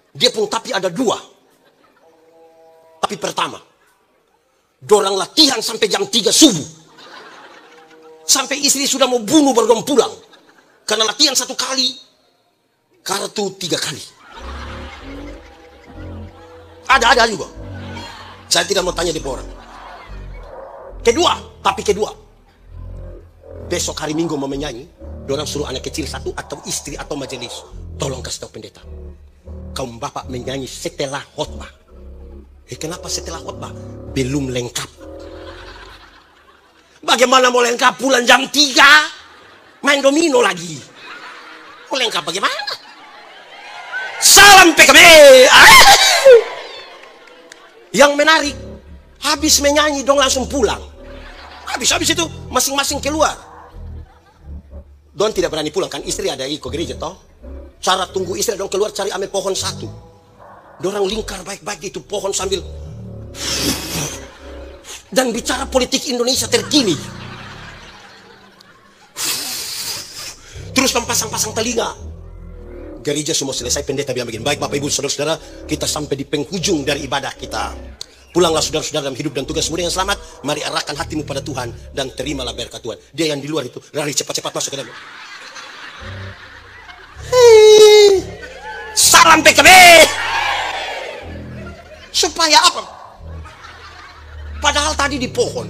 dia pun tapi ada 2. Tapi pertama, dorang latihan sampai jam 3 subuh. Sampai istri sudah mau bunuh baru dong pulang. Karena latihan 1 kali, kartu 3 kali. Ada juga. Saya tidak mau tanya di orang. Kedua, besok hari Minggu mau menyanyi, dorang suruh anak kecil 1 atau istri atau majelis, tolong kasih tahu pendeta, kaum bapak menyanyi setelah khotbah. Kenapa setelah khotbah? Belum lengkap. Bagaimana mau lengkap pulang jam 3 main domino lagi? Mau lengkap bagaimana? Salam PKB. Yang menarik, habis menyanyi dong langsung pulang. Habis itu masing-masing keluar. Don tidak berani pulang kan, istri ada ikut gereja toh. Cara tunggu istri dong keluar cari ame pohon 1. Dorang lingkar baik-baik itu pohon sambil dan bicara politik Indonesia terkini. Terus pasang-pasang telinga. Gereja semua selesai, pendeta bilang begini, baik Bapak Ibu Saudara-saudara, kita sampai di penghujung dari ibadah kita. Pulanglah saudara-saudara dalam hidup dan tugas mulia yang selamat. Mari arahkan hatimu pada Tuhan dan terimalah berkat Tuhan. Dia yang di luar itu lari cepat-cepat masuk ke dalam. Salam PKB. Supaya apa? Padahal tadi di pohon.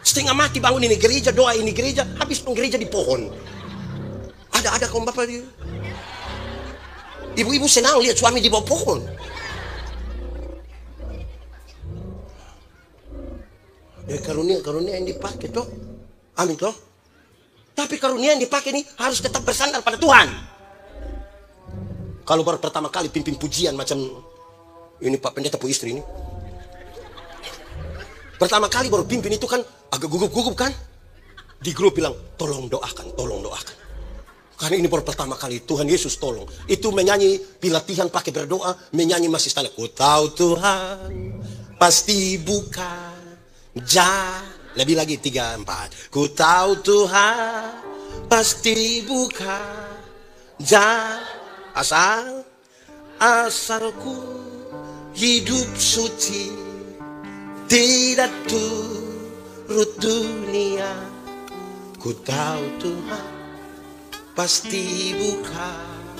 Setengah mati bangun ini gereja, doa ini gereja, habis gereja di pohon. Ada kaum bapak di. Ibu-ibu senang lihat suami di bawah pohon. Ya karunia yang dipakai toh. Amin toh. Tapi karunia yang dipakai ini harus tetap bersandar pada Tuhan. Kalau baru pertama kali pimpin pujian macam ini Pak Pendeta pu istri ini. Pertama kali baru pimpin itu kan agak gugup-gugup kan. Di grup bilang tolong doakan. Karena ini baru pertama kali, Tuhan Yesus tolong. Itu menyanyi, pilatihan pakai berdoa, menyanyi masih standar. Ku tahu Tuhan pasti buka lebih lagi 3, 4. Ku tahu Tuhan pasti buka asalku hidup suci tidak turut dunia. Ku tahu Tuhan pasti bukan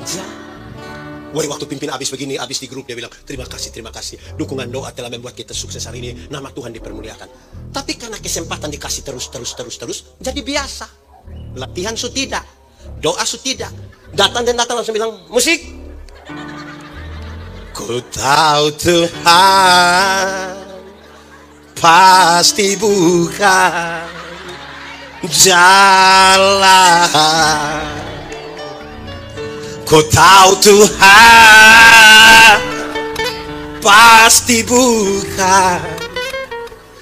jalan. Woi, waktu pimpin habis begini, habis di grup dia bilang, terima kasih, dukungan doa telah membuat kita sukses hari ini, nama Tuhan dipermuliakan. Tapi karena kesempatan dikasih terus, jadi biasa. Latihan su tidak, doa su tidak. Datang langsung bilang, musik. Ku tahu Tuhan pasti bukan jalan. Ku tahu Tuhan pasti bukan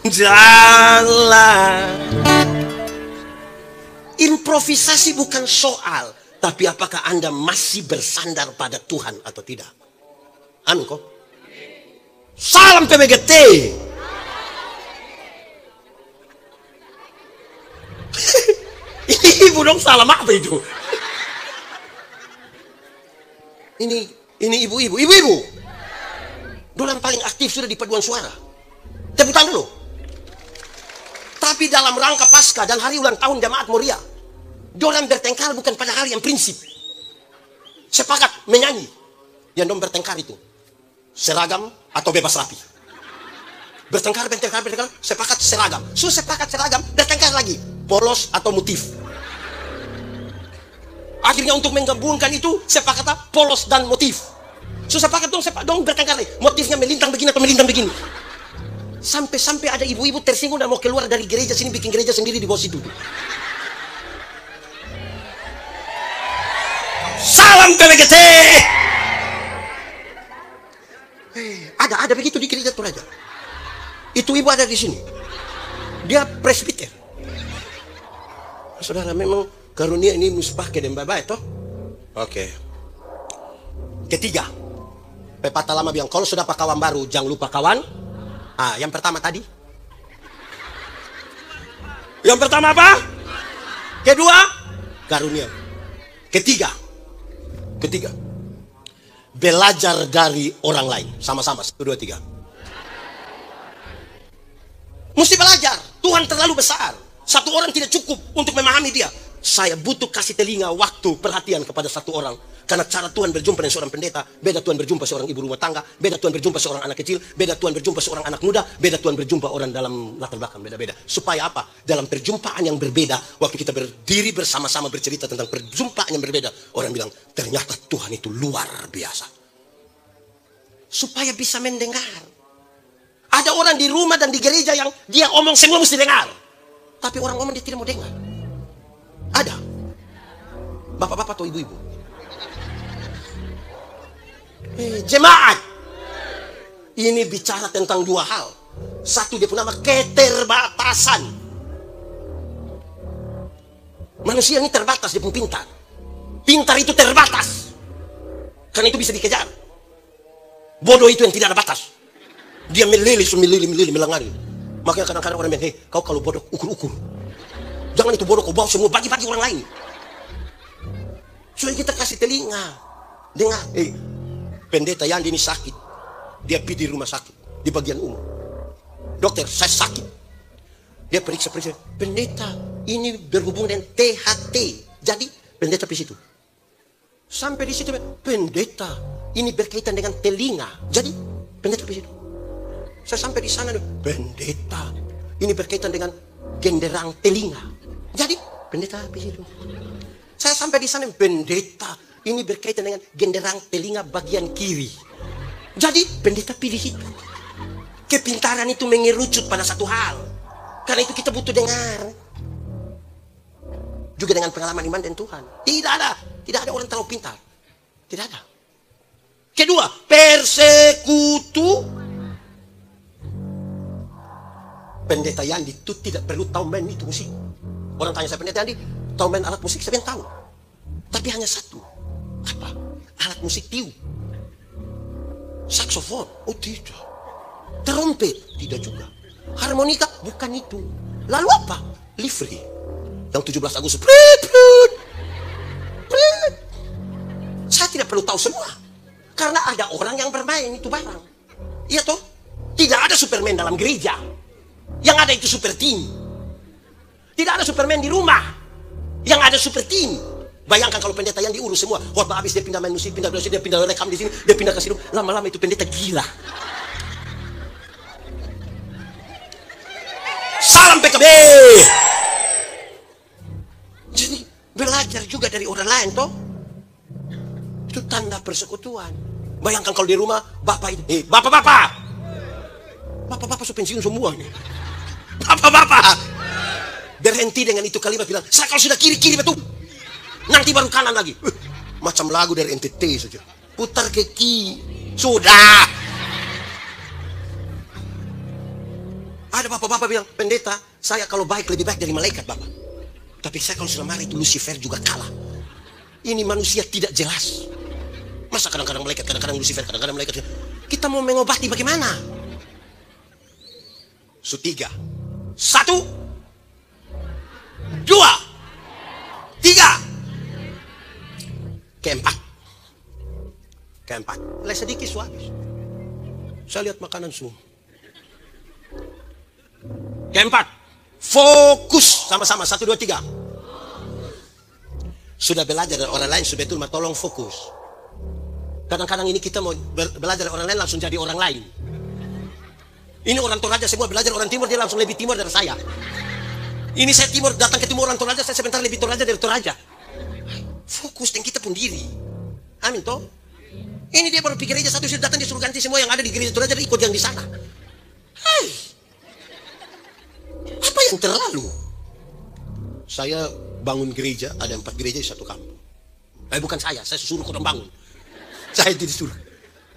jalan. Improvisasi bukan soal, tapi apakah Anda masih bersandar pada Tuhan atau tidak? Anu kok? Salam PBGT. Ibu dong, salam apa itu? Ini ibu-ibu. Dorang paling aktif sudah di paduan suara. Tepuk tangan dulu. Tapi dalam rangka Paskah dan hari ulang tahun Jemaat Moria, dorang bertengkar bukan pada hal yang prinsip. Sepakat menyanyi. Yang dorang bertengkar itu seragam atau bebas rapi. Bertengkar, sepakat seragam. Sepakat seragam, bertengkar lagi. Polos atau motif. Akhirnya untuk menggabungkan itu sepakat polos dan motif. Sepakat dong bertengkar lagi. Motifnya melintang begini atau melintang begini. Sampai ada ibu-ibu tersinggung dan mau keluar dari gereja sini, bikin gereja sendiri di bawah situ. Salam PBGT. Ada begitu di gereja Toraja. Itu ibu ada di sini. Dia presbiter. Saudara, memang karunia ini musbah ke dembaba itu. Oke. Ketiga, pepatah lama bilang kalau sudah pak kawan baru jangan lupa kawan. Yang pertama tadi. Yang pertama apa? Kedua, karunia. Ketiga, belajar dari orang lain. Sama-sama, 1, 2, 3. Mesti belajar. Tuhan terlalu besar. Satu orang tidak cukup untuk memahami dia. Saya butuh kasih telinga, waktu, perhatian kepada satu orang. Karena cara Tuhan berjumpa dengan seorang pendeta, beda Tuhan berjumpa seorang ibu rumah tangga, beda Tuhan berjumpa seorang anak kecil, beda Tuhan berjumpa seorang anak muda, beda Tuhan berjumpa orang dalam latar belakang beda-beda. Supaya apa? Dalam perjumpaan yang berbeda, waktu kita berdiri bersama-sama bercerita tentang perjumpaan yang berbeda, orang bilang, ternyata Tuhan itu luar biasa. Supaya bisa mendengar. Ada orang di rumah dan di gereja yang dia omong semua mesti dengar. Tapi orang omong dia tidak mau dengar. Ada. Bapak-bapak atau ibu-ibu. Jemaat. Ini bicara tentang dua hal. Satu, dia punya nama keterbatasan. Manusia ini terbatas, dia pun pintar. Pintar itu terbatas. Karena itu bisa dikejar. Bodoh itu yang tidak ada batas. Dia melili, melangari. Makanya kadang-kadang orang bilang, kau kalau bodoh, ukur-ukur. Jangan itu bodoh, kau bawa semua, bagi-bagi orang lain. Soalnya kita kasih telinga. Dengar, pendeta Yandi ini sakit. Dia pergi di rumah sakit, di bagian umum. Dokter, saya sakit. Dia periksa. Pendeta, ini berhubungan dengan THT. Jadi, pendeta pergi situ. Sampai di situ, pendeta, ini berkaitan dengan telinga. Jadi, pendeta pergi situ. Saya sampai di sana, pendeta, ini berkaitan dengan genderang telinga. Jadi, pendeta pergi situ. Saya sampai di sana, pendeta, ini berkaitan dengan genderang telinga bagian kiri. Jadi, pendeta pilih itu. Kepintaran itu mengerucut pada satu hal. Karena itu kita butuh dengar. Juga dengan pengalaman iman dan Tuhan. Tidak ada orang terlalu pintar. Tidak ada. Kedua, persekutu. Pendeta Yandi itu tidak perlu tahu main itu musik. Orang tanya saya, pendeta Yandi tahu main alat musik? Saya tahu. Tapi hanya satu. Apa? Alat musik tiup. Saksofon? Oh tidak. Trompet? Tidak juga. Harmonika? Bukan itu. Lalu apa? Livery. Yang 17 Agustus. Saya tidak perlu tahu semua. Karena ada orang yang bermain itu barang. Iya toh? Tidak ada Superman dalam gereja. Yang ada itu super team. Tidak ada Superman di rumah. Yang ada super team. Bayangkan kalau pendeta yang diurus semua. Khotbah habis dia pindah main musik, pindah dia pindah rekam di sini, dia pindah ke sini. Lama-lama itu pendeta gila. Salam PKB. Jadi belajar juga dari orang lain toh. Itu tanda persekutuan. Bayangkan kalau di rumah bapak itu, bapak-bapak sudah pensiun semua nih. Bapak-bapak berhenti dengan itu kalimat bilang, saya kalau sudah kiri betul, nanti baru kanan lagi. Macam lagu dari NTT saja. Putar ke kiri. Sudah. Ada bapak-bapak bilang, pendeta, saya kalau baik lebih baik dari malaikat bapak. Tapi saya kalau sudah marah itu Lucifer juga kalah. Ini manusia tidak jelas. Masa kadang-kadang malaikat, kadang-kadang Lucifer, kadang-kadang malaikat. Kita mau mengobati bagaimana? So 3. 1, 2, 3. Keempat. Mulai sedikit habis. Saya lihat makanan semua. Keempat, fokus sama-sama. 1, 2, 3. Sudah belajar dari orang lain, sudah betul, tolong fokus. Kadang-kadang ini kita mau belajar dari orang lain langsung jadi orang lain. Ini orang Toraja semua belajar orang timur, dia langsung lebih timur dari saya. Ini saya timur, datang ke timur orang Toraja, saya sebentar lebih Toraja dari Toraja. Fokus dan kita pun diri. Amin toh. Ini dia baru pikir aja satu sudah datang dia suruh ganti semua yang ada di gereja Toraja, ikut yang di sana. Hai. Apa yang terlalu? Saya bangun gereja, ada 4 gereja di satu kampung. Bukan saya suruh orang bangun. Saya tidak disuruh.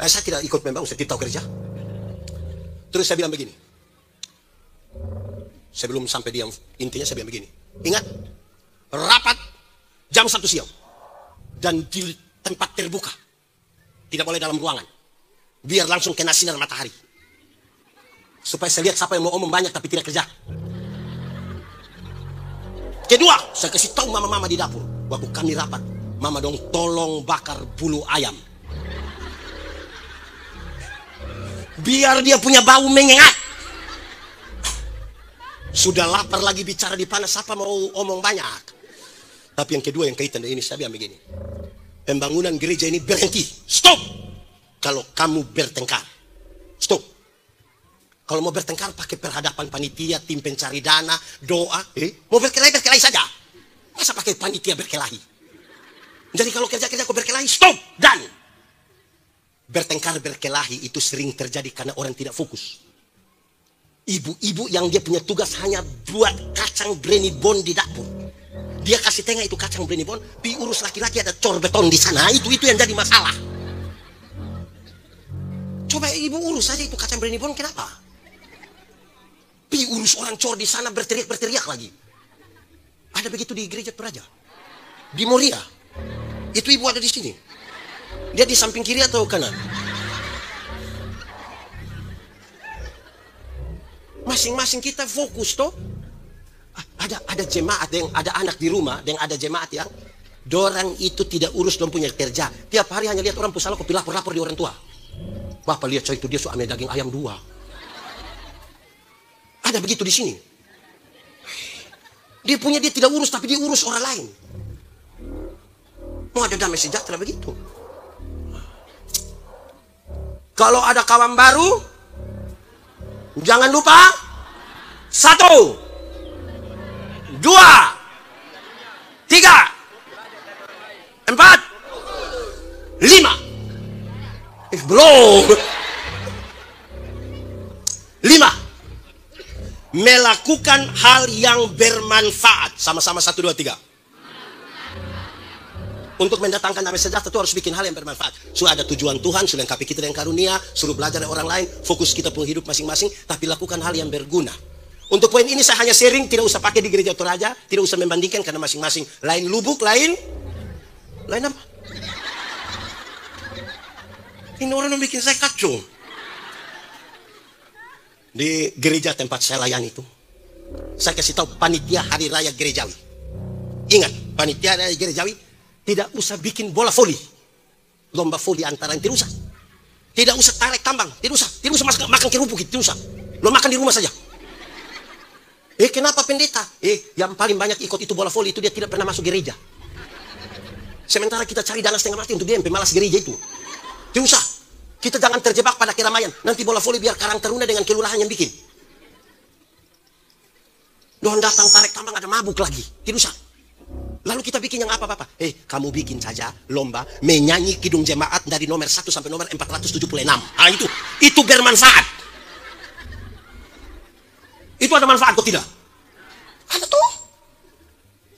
Saya tidak ikut membangun, saya tidak tahu kerja. Terus saya bilang begini. Sebelum sampai di yang intinya saya bilang begini. Ingat, rapat jam 1 siang. Dan di tempat terbuka. Tidak boleh dalam ruangan. Biar langsung kena sinar matahari. Supaya saya lihat siapa yang mau omong banyak tapi tidak kerja. Kedua, saya kasih tahu mama-mama di dapur. Waktu kami rapat, mama dong tolong bakar bulu ayam. Biar dia punya bau menyengat. Sudah lapar lagi bicara di panas, siapa mau omong banyak. Tapi yang kedua yang kaitan dengan ini, saya bilang begini. Pembangunan gereja ini berhenti. Stop. Kalau kamu bertengkar. Stop. Kalau mau bertengkar pakai perhadapan panitia, tim pencari dana, doa. Mau berkelahi saja. Masa pakai panitia berkelahi? Jadi kalau kerja-kerja kau berkelahi, stop. Dan bertengkar berkelahi itu sering terjadi karena orang tidak fokus. Ibu-ibu yang dia punya tugas hanya buat kacang brenibon di dapur. Dia kasih tengah itu kacang brenibon, pi urus laki-laki ada cor beton di sana. Itu yang jadi masalah. Coba ibu urus saja itu kacang brenibon, kenapa? Pi urus orang cor di sana berteriak lagi. Ada begitu di gereja Toraja. Di Moria. Itu ibu ada di sini. Dia di samping kiri atau kanan? Masing-masing kita fokus toh. Ada jemaat yang ada anak di rumah, dan ada jemaat yang dorang itu tidak urus dan punya kerja. Tiap hari hanya lihat orang pusala kopi lapor-lapor di orang tua. Bapak lihat coy itu dia suami daging ayam 2. Ada begitu di sini. Dia tidak urus tapi dia urus orang lain. Mau ada damai sejahtera begitu. Kalau ada kawan baru, jangan lupa 1, 2, 3, 4, 5. Belum. 5. Melakukan hal yang bermanfaat. Sama-sama 1, 2, 3. Untuk mendatangkan damai sejahtera itu harus bikin hal yang bermanfaat. Sudah ada tujuan Tuhan, sudah lengkapi kita dengan karunia, suruh belajar dari orang lain, fokus kita pun hidup masing-masing, tapi lakukan hal yang berguna. Untuk poin ini saya hanya sharing, tidak usah pakai di gereja Toraja, tidak usah membandingkan karena masing-masing lain lubuk, lain apa? Ini orang yang bikin saya kacau. Di gereja tempat saya layani itu, saya kasih tahu panitia hari raya gerejawi. Ingat, panitia hari raya gerejawi tidak usah bikin bola voli, lomba voli antara yang tidak usah. Tidak usah tarik tambang, tidak usah makan kerupuk, tidak usah. Lo makan di rumah saja. Kenapa pendeta? Yang paling banyak ikut itu bola voli itu dia tidak pernah masuk gereja. Sementara kita cari dana setengah mati untuk dia yang pemalas gereja itu. Tidak usah. Kita jangan terjebak pada keramaian. Nanti bola voli biar Karang Taruna dengan kelurahan yang bikin. Doang datang tarik tambang ada mabuk lagi. Tidak usah. Lalu kita bikin yang apa-apa. Kamu bikin saja lomba menyanyi kidung jemaat dari nomor 1 sampai nomor 476. Itu bermanfaat. Itu ada manfaat kok tidak? Ada tuh.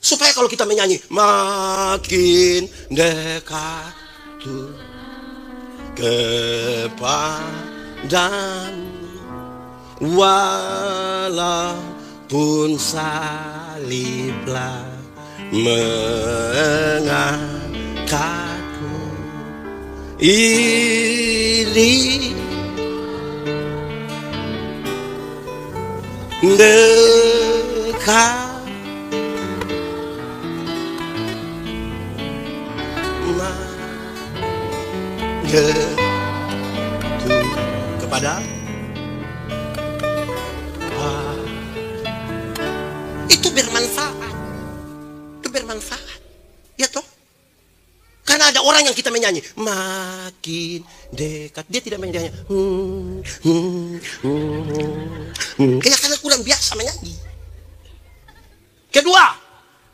Supaya kalau kita menyanyi makin dekat tuh kepadamu walaupun saliblah mengangkatku ini dekat kepada itu bermanfaat. Ya toh? Karena ada orang yang kita menyanyi makin dekat, dia tidak menyanyi karena kurang biasa menyanyi. Kedua,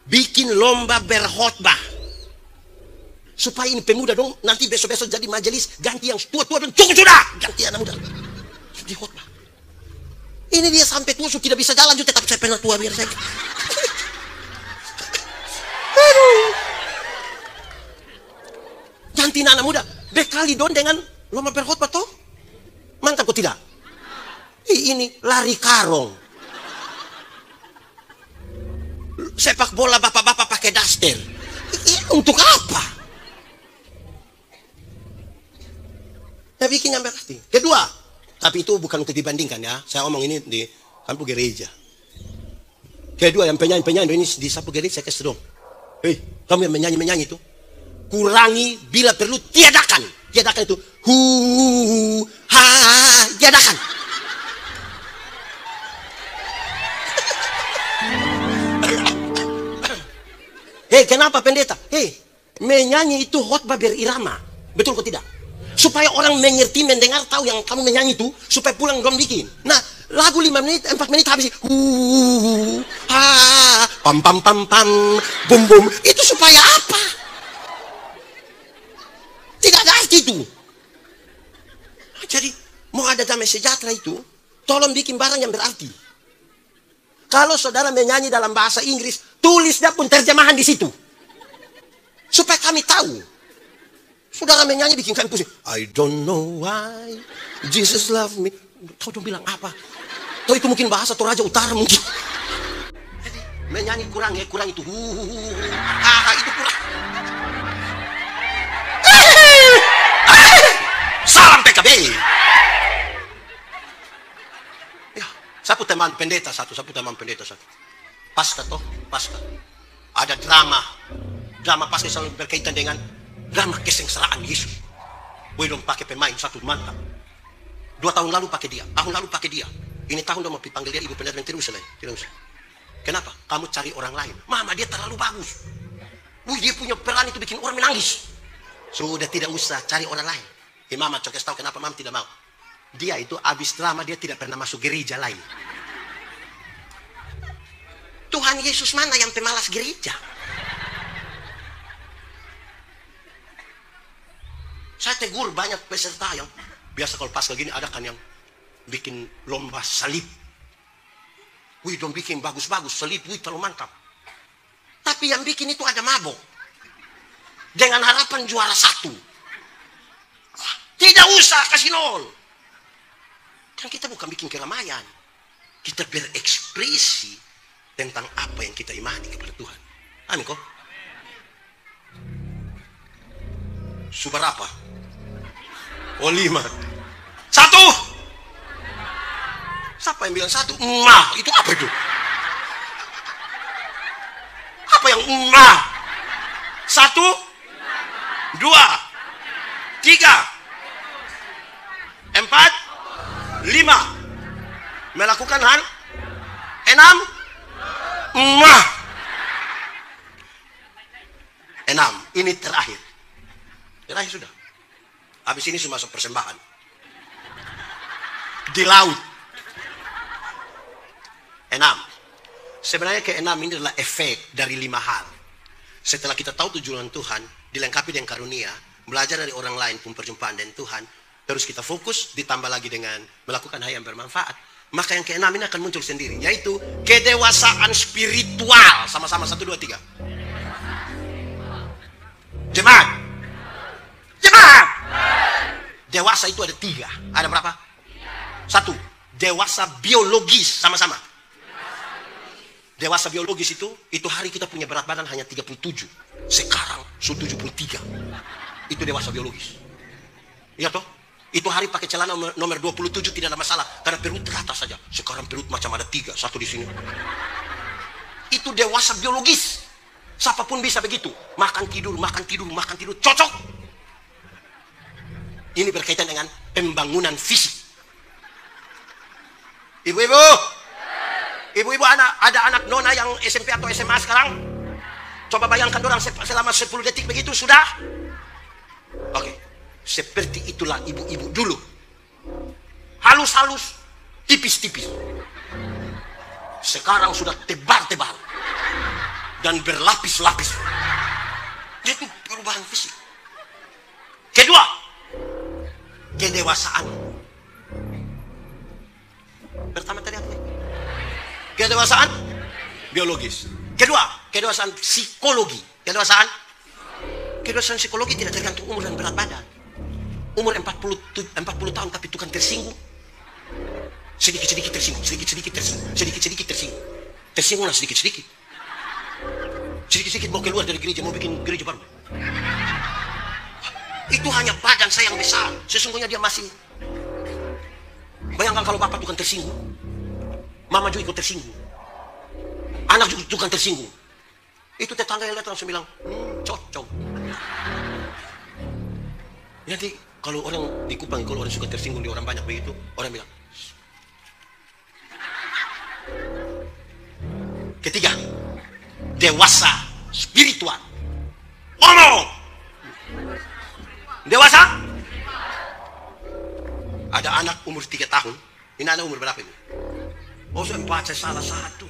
bikin lomba berkhotbah. Supaya ini pemuda dong, nanti besok-besok jadi majelis, ganti yang tua-tua dan cukup sudah, ganti anak muda. Di khotbah. Ini dia sampai tua, sudah tidak bisa jalan juga, tapi saya pernah tua biar saya. Aduh. Ganti anak muda, bekali dong dengan lomba berkhotbah toh. Mantap kok tidak? Ini lari karong. Sepak bola bapak-bapak pakai daster. Untuk apa? Nah, bikin yang berarti. Kedua, tapi itu bukan untuk dibandingkan ya. Saya omong ini di sapu gereja. Kedua, yang penyanyi-penyanyi ini di sapu gereja saya kasih dong. Kamu yang menyanyi-menyanyi itu, kurangi bila perlu tiadakan. Tiadakan itu. Tiadakan. Kenapa pendeta? Menyanyi itu khotbah berirama. Betul kok tidak? Supaya orang mengerti, mendengar, tahu yang kamu menyanyi itu, supaya pulang dong bikin. Nah, lagu 5 menit, 4 menit habis. Pam pam pam pam, bum bum. Itu supaya apa? Tidak ada arti itu. Jadi, mau ada damai sejahtera itu, tolong bikin barang yang berarti. Kalau saudara menyanyi dalam bahasa Inggris, tulisnya pun terjemahan di situ. Supaya kami tahu. Saudara menyanyi bikin kami pusing. I don't know why Jesus love me. Kau dong bilang apa? Atau itu mungkin bahasa Toraja Utara mungkin. Jadi, menyanyi kurang itu. Itu kurang. Salam PKB. Ya, sapu teman pendeta satu. Pasca toh, pasca. Ada drama. Drama pasca selalu berkaitan dengan drama kesengsaraan Yesus. Dong pakai pemain satu mantap. 2 tahun lalu pakai dia, tahun lalu pakai dia. Ini tahun dong mau dipanggil dia ibu pendeta terus. Kenapa? Kamu cari orang lain. Mama dia terlalu bagus. Dia punya peran itu bikin orang menangis. Sudah tidak usah cari orang lain. Mama coba tahu kenapa mama tidak mau. Dia itu habis drama dia tidak pernah masuk gereja lain. Tuhan Yesus mana yang pemalas gereja? Saya tegur banyak peserta yang biasa kalau pas kayak gini ada kan yang bikin lomba salib. Dong bikin bagus-bagus salib, terlalu mantap. Tapi yang bikin itu ada mabok. Dengan harapan juara 1. Tidak usah kasih nol. Kan kita bukan bikin keramaian. Kita berekspresi tentang apa yang kita imani kepada Tuhan. Amin kok. Subar apa? 5. 1. Siapa yang bilang 1? Itu apa itu? Apa yang 1, 2, 3. 5. Melakukan hal 6. 6. Ini terakhir. Terakhir sudah. Habis ini sudah masuk persembahan. Di laut. 6. Sebenarnya ke-6 ini adalah efek dari 5 hal. Setelah kita tahu tujuan Tuhan, dilengkapi dengan karunia, belajar dari orang lain pun perjumpaan dengan Tuhan, terus kita fokus, ditambah lagi dengan melakukan hal yang bermanfaat, maka yang ke-6 ini akan muncul sendiri, yaitu kedewasaan spiritual. Sama-sama 1, 2, 3. Jemaat. Dewasa itu ada 3. Ada berapa? 1. Dewasa biologis. Sama-sama. Dewasa biologis itu hari kita punya berat badan hanya 37. Sekarang sudah 73. Itu dewasa biologis. Iya toh? Itu hari pakai celana nomor 27 tidak ada masalah. Karena perut teratas saja. Sekarang perut macam ada 3. 1 di sini. Itu dewasa biologis. Siapapun bisa begitu. Makan tidur. Cocok. Ini berkaitan dengan pembangunan fisik. Ibu-ibu ada anak nona yang SMP atau SMA sekarang. Coba bayangkan orang selama 10 detik begitu sudah. Oke. Seperti itulah ibu-ibu dulu. Halus-halus, tipis-tipis. Sekarang sudah tebal-tebal dan berlapis-lapis. Itu perubahan fisik. Kedua, kedewasaan. Pertama tadi apa? Kedewasaan biologis. Kedua, kedewasaan psikologi. Kedewasaan psikologi tidak tergantung umur dan berat badan. Umur 40 tahun tapi tukang tersinggung. Sedikit-sedikit tersinggung. Tersinggunglah sedikit-sedikit. Sedikit-sedikit mau keluar dari gereja, mau bikin gereja baru. Itu hanya badan saya yang besar. Sesungguhnya dia masih. Bayangkan kalau bapak tukang tersinggung. Mama juga ikut tersinggung. Anak juga tukang tersinggung. Itu tetangga yang lihat langsung bilang, cocok. Nanti kalau orang di Kupang, kalau orang suka tersinggung di orang banyak begitu, orang bilang. Ketiga, dewasa spiritual. Dewasa. Ada anak umur 3 tahun. Ini anak umur berapa ini? Oh, saya salah 1.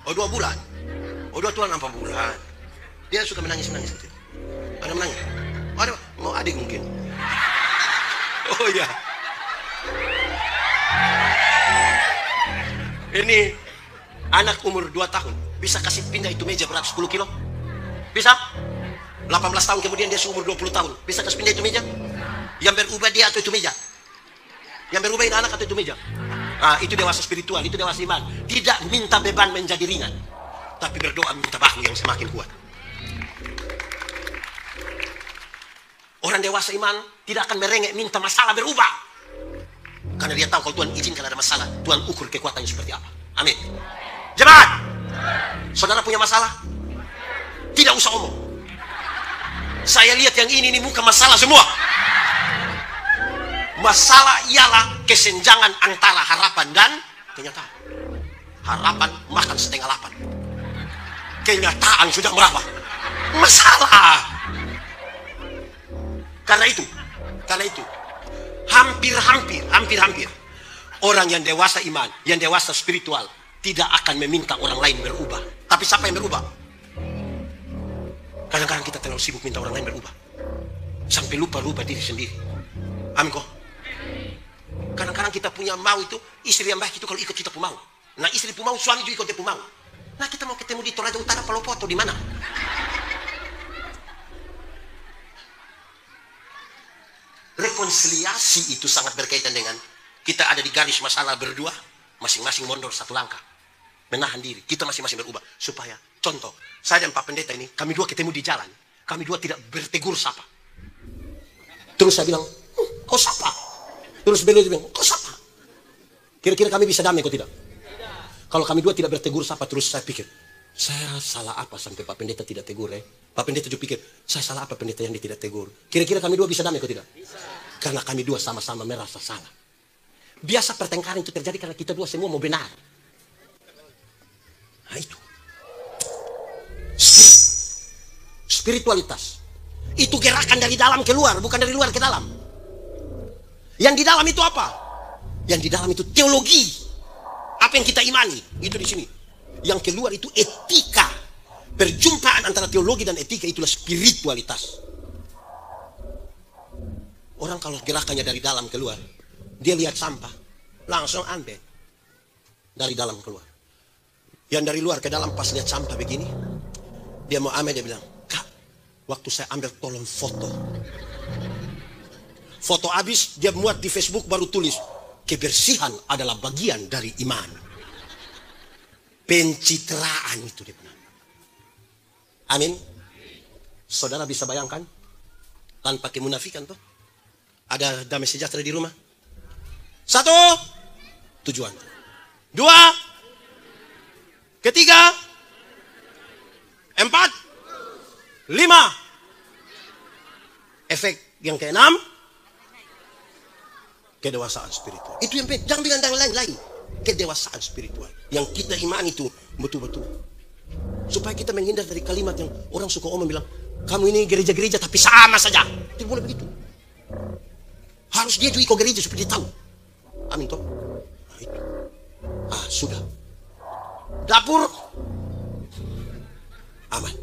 Oh, 2 bulan. Oh, 2 tahun 4 bulan. Dia suka menangis. Ada menangis. Ada mau adik mungkin. Oh iya. Ini anak umur 2 tahun. Bisa kasih pindah itu meja berat 10 kilo? Bisa? 18 tahun kemudian dia seumur 20 tahun. Bisa kasih pindah itu meja? Yang berubah dia atau itu meja? Yang berubah ini anak atau itu meja? Nah, itu dewasa spiritual, itu dewasa iman. Tidak minta beban menjadi ringan, tapi berdoa minta bahu yang semakin kuat. Orang dewasa iman tidak akan merengek minta masalah berubah. Karena dia tahu kalau Tuhan izinkan ada masalah, Tuhan ukur kekuatannya seperti apa. Amin. Jemaat, saudara punya masalah? Tidak usah omong. Saya lihat yang ini bukan masalah semua. Masalah ialah kesenjangan antara harapan dan kenyataan. Harapan makan setengah 8. Kenyataan sudah berapa? Masalah. Karena itu hampir orang yang dewasa iman, yang dewasa spiritual tidak akan meminta orang lain berubah. Tapi siapa yang berubah? Kadang-kadang kita terlalu sibuk minta orang lain berubah sampai lupa diri sendiri. Amin kok. Kadang-kadang kita punya mau itu, istri yang baik itu kalau ikut kita pun mau. Nah, istri pun mau, suami juga ikut dia pun mau. Nah, kita mau ketemu di Toraja Utara, Palopo atau di mana? Rekonsiliasi itu sangat berkaitan dengan kita ada di garis masalah berdua, masing-masing mundur 1 langkah. Menahan diri, kita masing-masing berubah. Supaya, contoh, saya dan Pak Pendeta ini, kami 2 ketemu di jalan. Kami 2 tidak bertegur sapa. Terus saya bilang, kau sapa? Terus beliau bilang, kau sapa? Kira-kira kami bisa damai kok tidak? Kalau kami 2 tidak bertegur sapa, terus saya pikir, saya salah apa sampai Pak Pendeta tidak tegur Pak Pendeta juga pikir, saya salah apa pendeta yang dia tidak tegur? Kira-kira kami 2 bisa damai kok tidak? Bisa. Karena kami 2 sama-sama merasa salah. Biasa pertengkaran itu terjadi karena kita dua semua mau benar. Nah itu. Spiritualitas. Itu gerakan dari dalam keluar, bukan dari luar ke dalam. Yang di dalam itu apa? Yang di dalam itu teologi. Apa yang kita imani, itu di sini. Yang keluar itu etika. Perjumpaan antara teologi dan etika itulah spiritualitas. Orang kalau gerakannya dari dalam keluar, dia lihat sampah, langsung ambil. Dari dalam keluar. Yang dari luar ke dalam pas lihat sampah begini, dia mau ambil, dia bilang, "Kak, waktu saya ambil tolong foto." Foto habis, dia muat di Facebook baru tulis, "Kebersihan adalah bagian dari iman." Pencitraan itu dia bilang. Amin. Saudara bisa bayangkan tanpa kemunafikan tuh. Ada damai sejahtera di rumah. 1, tujuan. 2, ketiga, 4, 5. Efek yang ke-6, kedewasaan spiritual. Itu yang jangan bilang yang lain-lain. Kedewasaan spiritual. Yang kita imani itu betul-betul. Supaya kita menghindar dari kalimat yang orang suka omong bilang, "Kamu ini gereja-gereja tapi sama saja." Tidak boleh begitu. Harus dia juga ikut gereja supaya dia tahu. Amin toh. Nah, itu. Sudah. Dapur. Aman.